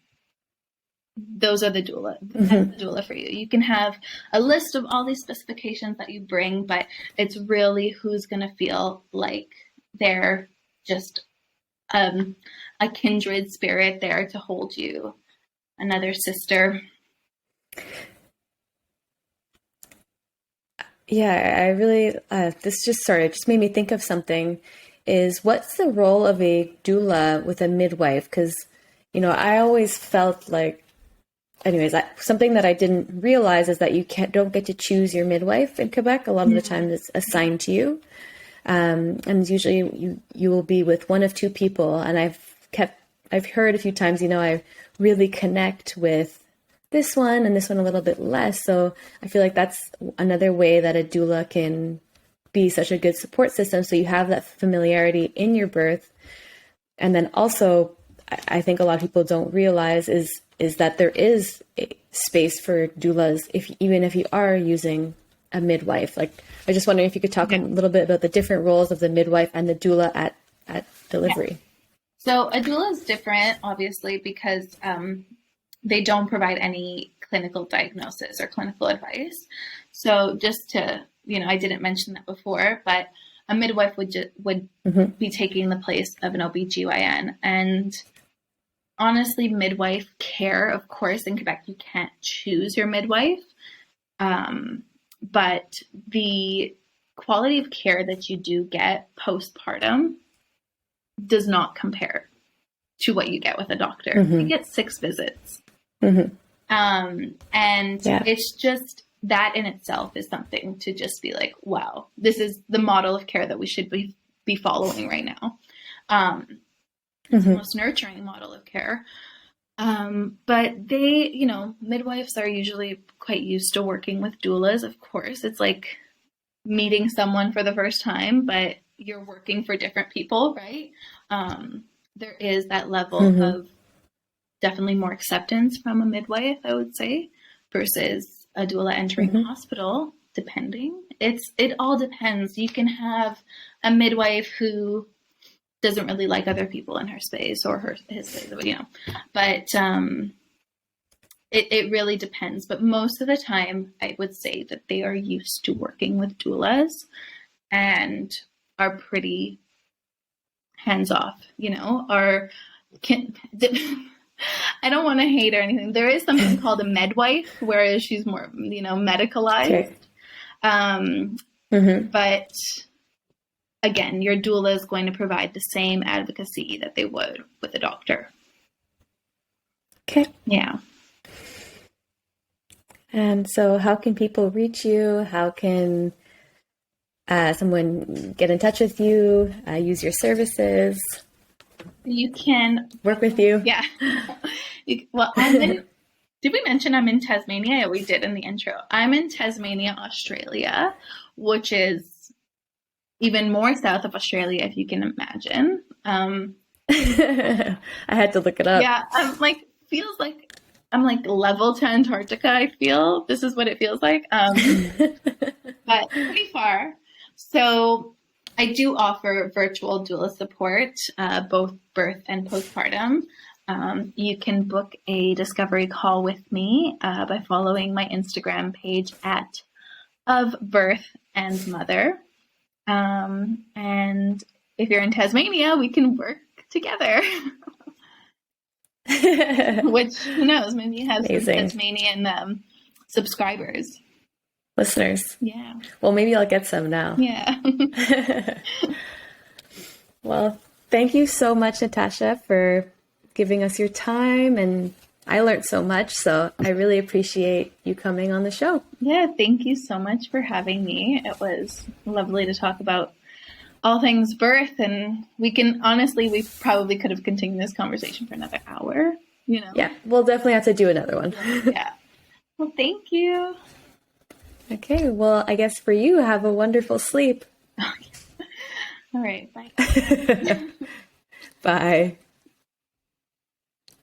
those are the doula. That's the doula for you. You can have a list of all these specifications that you bring, but it's really who's going to feel like they're just a kindred spirit there to hold you, another sister. Yeah, I really, this just made me think of something, is what's the role of a doula with a midwife? Because, you know, I always felt like anyways, something that I didn't realize is that you don't get to choose your midwife in Quebec. A lot of the time it's assigned to you. And usually you will be with one of two people. And I've heard a few times, I really connect with this one and this one a little bit less. So I feel like that's another way that a doula can be such a good support system. So you have that familiarity in your birth. And then also, I think a lot of people don't realize is that there is a space for doulas even if you are using a midwife. Like, I just wondering if you could talk a little bit about the different roles of the midwife and the doula at delivery. Yeah. So a doula is different, obviously, because they don't provide any clinical diagnosis or clinical advice. So just to, I didn't mention that before, but a midwife would be taking the place of an OBGYN. And honestly, midwife care, of course, in Quebec, you can't choose your midwife. But the quality of care that you do get postpartum does not compare to what you get with a doctor. You get 6 visits. And it's just, that in itself is something to just be like, wow, this is the model of care that we should be following right now. It's the most nurturing model of care. But they, midwives are usually quite used to working with doulas. Of course, it's like meeting someone for the first time, but you're working for different people, right? There is that level of definitely more acceptance from a midwife, I would say, versus a doula entering the hospital, depending. It all depends. You can have a midwife who doesn't really like other people in her space or his space, but it really depends. But most of the time, I would say that they are used to working with doulas and are pretty hands-off, I don't want to hate or anything. There is something called a midwife, whereas she's more, medicalized. Okay. But again, your doula is going to provide the same advocacy that they would with a doctor. Okay. Yeah. And so how can people reach you? How can someone get in touch with you, use your services? You can work with you. Yeah. Did we mention I'm in Tasmania? Yeah, we did in the intro. I'm in Tasmania, Australia, which is even more south of Australia, if you can imagine. I had to look it up. Yeah, feels like I'm like level to Antarctica, I feel. This is what it feels like. But pretty far. So I do offer virtual doula support, both birth and postpartum. You can book a discovery call with me by following my Instagram page at of birth and mother. And if you're in Tasmania, we can work together. Which, who knows, maybe you have some Tasmanian subscribers. Listeners. Yeah. Well, maybe I'll get some now. Yeah. Well, thank you so much, Natasha, for giving us your time. And I learned so much, so I really appreciate you coming on the show. Yeah, thank you so much for having me. It was lovely to talk about all things birth, and we probably could have continued this conversation for another hour, Yeah, we'll definitely have to do another one. Yeah. Well, thank you. Okay, well, I guess for you, have a wonderful sleep. All right, bye. Bye.